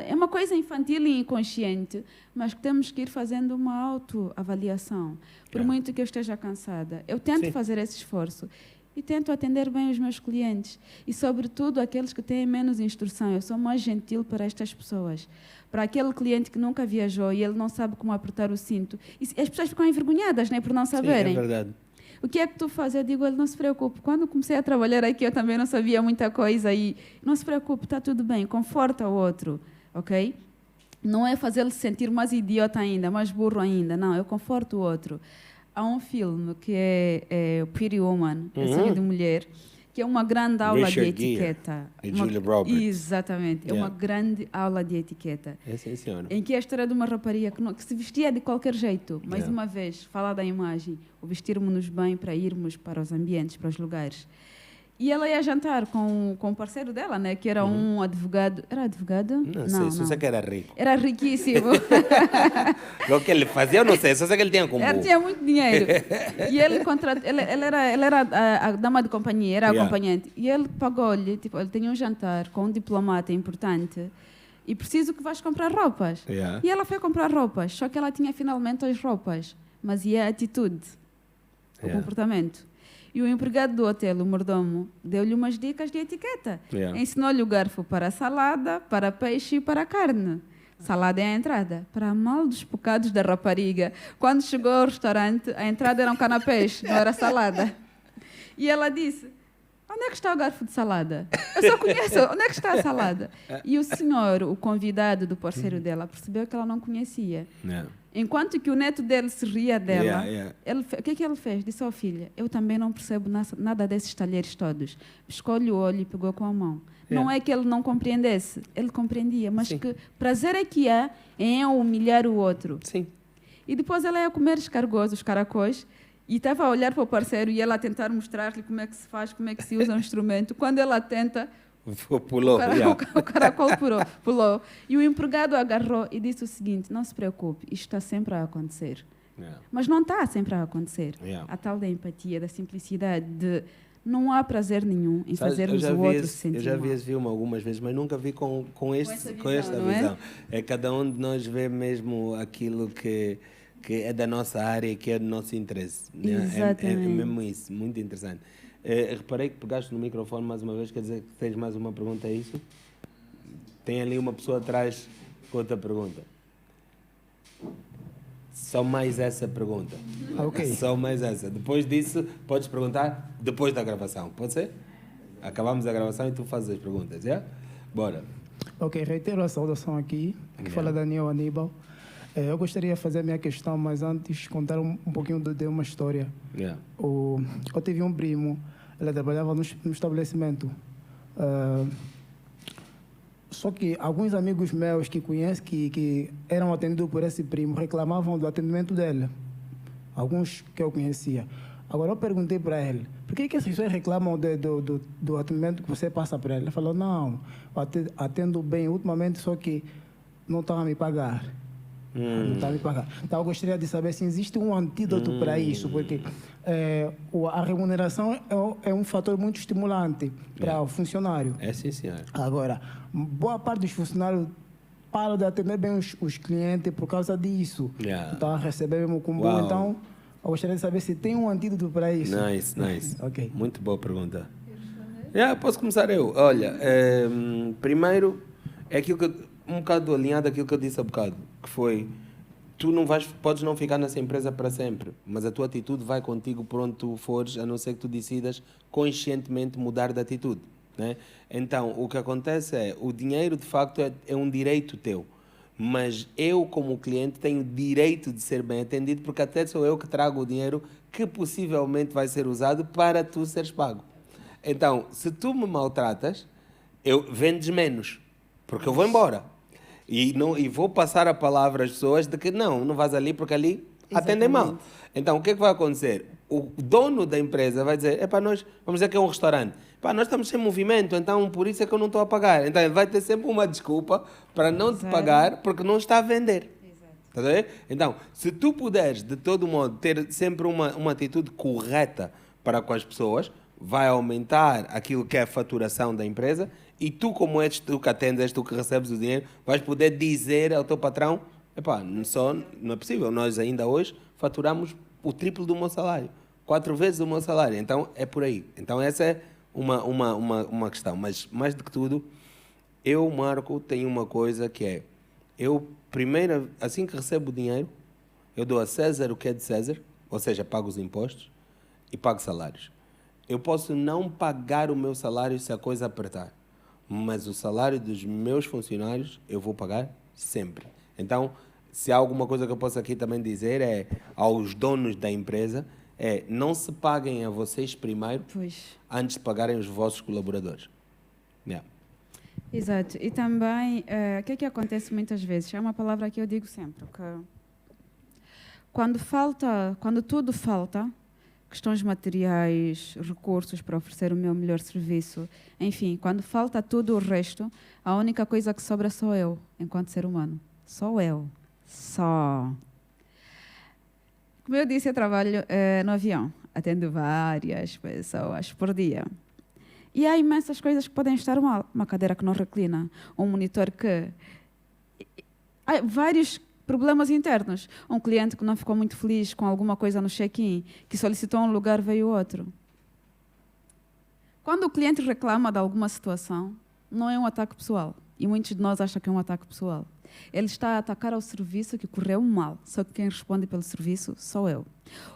é uma coisa infantil e inconsciente, mas que temos que ir fazendo uma autoavaliação. Por muito que eu esteja cansada, eu tento fazer esse esforço e tento atender bem os meus clientes. E, sobretudo, aqueles que têm menos instrução. Eu sou mais gentil para estas pessoas. Para aquele cliente que nunca viajou e ele não sabe como apertar o cinto. E as pessoas ficam envergonhadas, né, por não saberem. Sim, é verdade. O que é que tu fazes? Eu digo, ele não se preocupe. Quando comecei a trabalhar aqui, eu também não sabia muita coisa. E não se preocupe, está tudo bem. Conforta o outro, ok? Não é fazê-lo se sentir mais idiota ainda, mais burro ainda. Não, eu conforto o outro. Há um filme que é Pretty Woman, Sonho de Mulher, que é uma grande aula Richard de etiqueta. Gere e Julia Roberts. Exatamente. É uma grande aula de etiqueta. É sim, senhora. Em que a história de uma rapariga que se vestia de qualquer jeito. Mais uma vez, fala da imagem. O vestirmos-nos bem para irmos para os ambientes, para os lugares. E ela ia jantar com o parceiro dela, né? Que era um advogado. Era advogado? Não sei, só sei que era rico. Era riquíssimo. O que ele fazia, eu não sei, só sei que ele tinha como. Ele tinha muito dinheiro. E ele era a dama de companhia, era acompanhante. E ele pagou-lhe, tipo, ele tinha um jantar com um diplomata importante e preciso que vais comprar roupas. E ela foi comprar roupas, só que ela tinha finalmente as roupas, mas e a atitude, o comportamento. E o empregado do hotel, o mordomo, deu-lhe umas dicas de etiqueta. Ensinou-lhe o garfo para a salada, para peixe e para a carne. Salada é a entrada. Para mal dos bocados da rapariga, quando chegou ao restaurante, a entrada era um canapés, não era salada. E ela disse, onde é que está o garfo de salada? Eu só conheço, onde é que está a salada? E o senhor, o convidado do parceiro dela, percebeu que ela não conhecia. Enquanto que o neto dele se ria dela, o que ele fez? Disse ao filho, eu também não percebo nada desses talheres todos. Piscou-lhe o olho e pegou com a mão. Não é que ele não compreendesse, ele compreendia, mas que prazer é que há em humilhar o outro. E depois ela ia comer escargos, os caracóis, e estava a olhar para o parceiro e ela a tentar mostrar-lhe como é que se faz, como é que se usa um instrumento. Quando ela tenta, pulou. O caracol pulou. E o empregado agarrou e disse o seguinte, não se preocupe, isto está sempre a acontecer. Mas não está sempre a acontecer. A tal da empatia, da simplicidade, de não há prazer nenhum em fazermos o outro se sentir mal. Eu já vi mal. esse filme algumas vezes, mas nunca vi com esta visão. É cada um de nós vê mesmo aquilo que é da nossa área, que é do nosso interesse. É mesmo isso, muito interessante. Reparei que pegaste no microfone mais uma vez, quer dizer que tens mais uma pergunta, é isso? Tem ali uma pessoa atrás com outra pergunta. Só mais essa pergunta. Só mais essa. Depois disso, podes perguntar depois da gravação, pode ser? Acabamos a gravação e tu fazes as perguntas, Bora. Ok, reitero a saudação aqui, que fala Daniel Aníbal. Eu gostaria de fazer a minha questão, mas antes contar um pouquinho de uma história. Eu tive um primo, ele trabalhava no estabelecimento. Só que alguns amigos meus que conheço, que eram atendidos por esse primo, reclamavam do atendimento dele. Alguns que eu conhecia. Agora eu perguntei para ele, por que essas pessoas reclamam do atendimento que você passa para ele? Ele falou, não, eu atendo bem ultimamente, só que não estão a me pagar. Não está a me pagar. Então eu gostaria de saber se existe um antídoto para isso, porque a remuneração é um fator muito estimulante para o funcionário. É sim, senhor. Agora, boa parte dos funcionários param de atender bem os clientes por causa disso. Então, receber mesmo com bom. Então, eu gostaria de saber se tem um antídoto para isso. Nice. Ok. Muito boa pergunta. Posso começar eu. Olha, primeiro, é aquilo que um bocado alinhado àquilo que eu disse há bocado, que foi tu podes não ficar nessa empresa para sempre, mas a tua atitude vai contigo por onde tu fores, a não ser que tu decidas conscientemente mudar de atitude, né? Então, o que acontece é, o dinheiro de facto é um direito teu, mas eu como cliente tenho direito de ser bem atendido, porque até sou eu que trago o dinheiro que possivelmente vai ser usado para tu seres pago. Então, se tu me maltratas, vendes menos, porque eu vou embora. E vou passar a palavra às pessoas de que não vais ali porque ali atendem mal. Então, o que é que vai acontecer? O dono da empresa vai dizer, nós vamos dizer que é um restaurante, nós estamos sem movimento, então por isso é que eu não estou a pagar. Então, ele vai ter sempre uma desculpa para não te pagar porque não está a vender. Tá vendo? Então, se tu puderes, de todo modo, ter sempre uma atitude correta para com as pessoas, vai aumentar aquilo que é a faturação da empresa. E tu, como és tu que atendes, és tu que recebes o dinheiro, vais poder dizer ao teu patrão, não é possível, nós ainda hoje faturamos o triplo do meu salário, 4 vezes o meu salário, então é por aí. Então essa é uma questão, mas mais do que tudo, eu, Marco, tenho uma coisa que é, eu primeiro, assim que recebo o dinheiro, eu dou a César o que é de César, ou seja, pago os impostos e pago salários. Eu posso não pagar o meu salário se a coisa apertar, mas o salário dos meus funcionários eu vou pagar sempre. Então, se há alguma coisa que eu posso aqui também dizer aos donos da empresa, não se paguem a vocês primeiro, antes de pagarem os vossos colaboradores. Yeah. Exato. E também, o que é que acontece muitas vezes? É uma palavra que eu digo sempre, que quando tudo falta, questões materiais, recursos para oferecer o meu melhor serviço, enfim, quando falta tudo o resto, a única coisa que sobra sou eu, enquanto ser humano. Sou eu. Só. Como eu disse, eu trabalho no avião, atendo várias pessoas por dia. E há imensas coisas que podem estar mal. Uma cadeira que não reclina, um monitor que... Há vários problemas internos. Um cliente que não ficou muito feliz com alguma coisa no check-in, que solicitou um lugar, veio outro. Quando o cliente reclama de alguma situação, não é um ataque pessoal. E muitos de nós acham que é um ataque pessoal. Ele está a atacar ao serviço que correu mal, só que quem responde pelo serviço sou eu.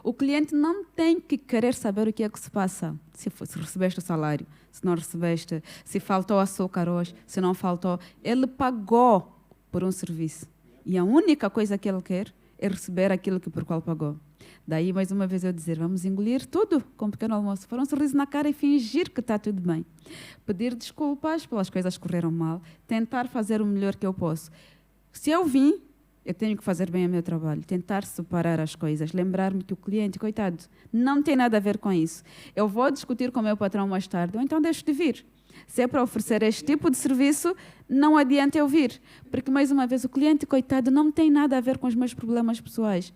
O cliente não tem que querer saber o que é que se passa. Se recebeste o salário, se não recebeste, se faltou açúcar hoje, se não faltou. Ele pagou por um serviço. E a única coisa que ele quer é receber aquilo por qual pagou. Daí, mais uma vez, eu dizer, vamos engolir tudo com um pequeno almoço, pôr um sorriso na cara e fingir que está tudo bem. Pedir desculpas pelas coisas que correram mal, tentar fazer o melhor que eu posso. Se eu vim, eu tenho que fazer bem o meu trabalho, tentar separar as coisas, lembrar-me que o cliente, coitado, não tem nada a ver com isso. Eu vou discutir com o meu patrão mais tarde, ou então deixo de vir. Se é para oferecer este tipo de serviço, não adianta eu vir. Porque, mais uma vez, o cliente, coitado, não tem nada a ver com os meus problemas pessoais.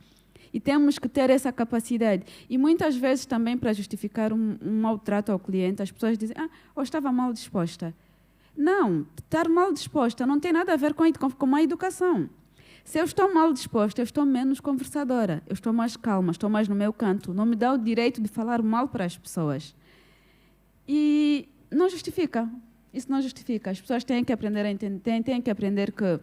E temos que ter essa capacidade. E muitas vezes também para justificar um maltrato ao cliente, as pessoas dizem, eu estava mal disposta. Não, estar mal disposta não tem nada a ver com a educação. Se eu estou mal disposta, eu estou menos conversadora, eu estou mais calma, estou mais no meu canto. Não me dá o direito de falar mal para as pessoas. E não justifica. Isso não justifica. As pessoas têm que aprender a entender, têm que aprender que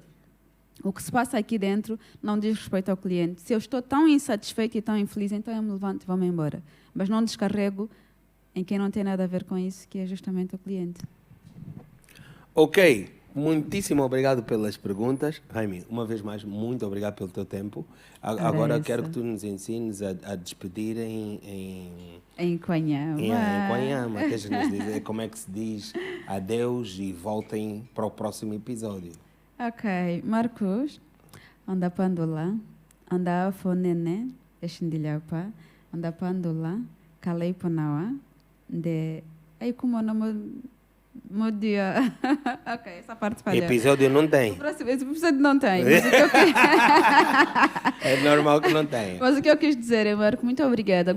o que se passa aqui dentro não diz respeito ao cliente. Se eu estou tão insatisfeita e tão infeliz, então eu me levanto e vou-me embora. Mas não descarrego em quem não tem nada a ver com isso, que é justamente o cliente. Ok. Muitíssimo obrigado pelas perguntas. Jaime, uma vez mais, muito obrigado pelo teu tempo. Agora quero que tu nos ensines a despedir em Quanhama. Em Quanhama. Queres nos dizer como é que se diz adeus e voltem para o próximo episódio? Ok. Marcos, anda pandula, anda fonene, exindilhapa, anda pandula, calei panawa, de aí como nome dia. Ok, essa parte falha. Episódio não tem. O próximo episódio não tem. Mas é normal que não tenha. Mas o que eu quis dizer é, Marco, muito obrigada.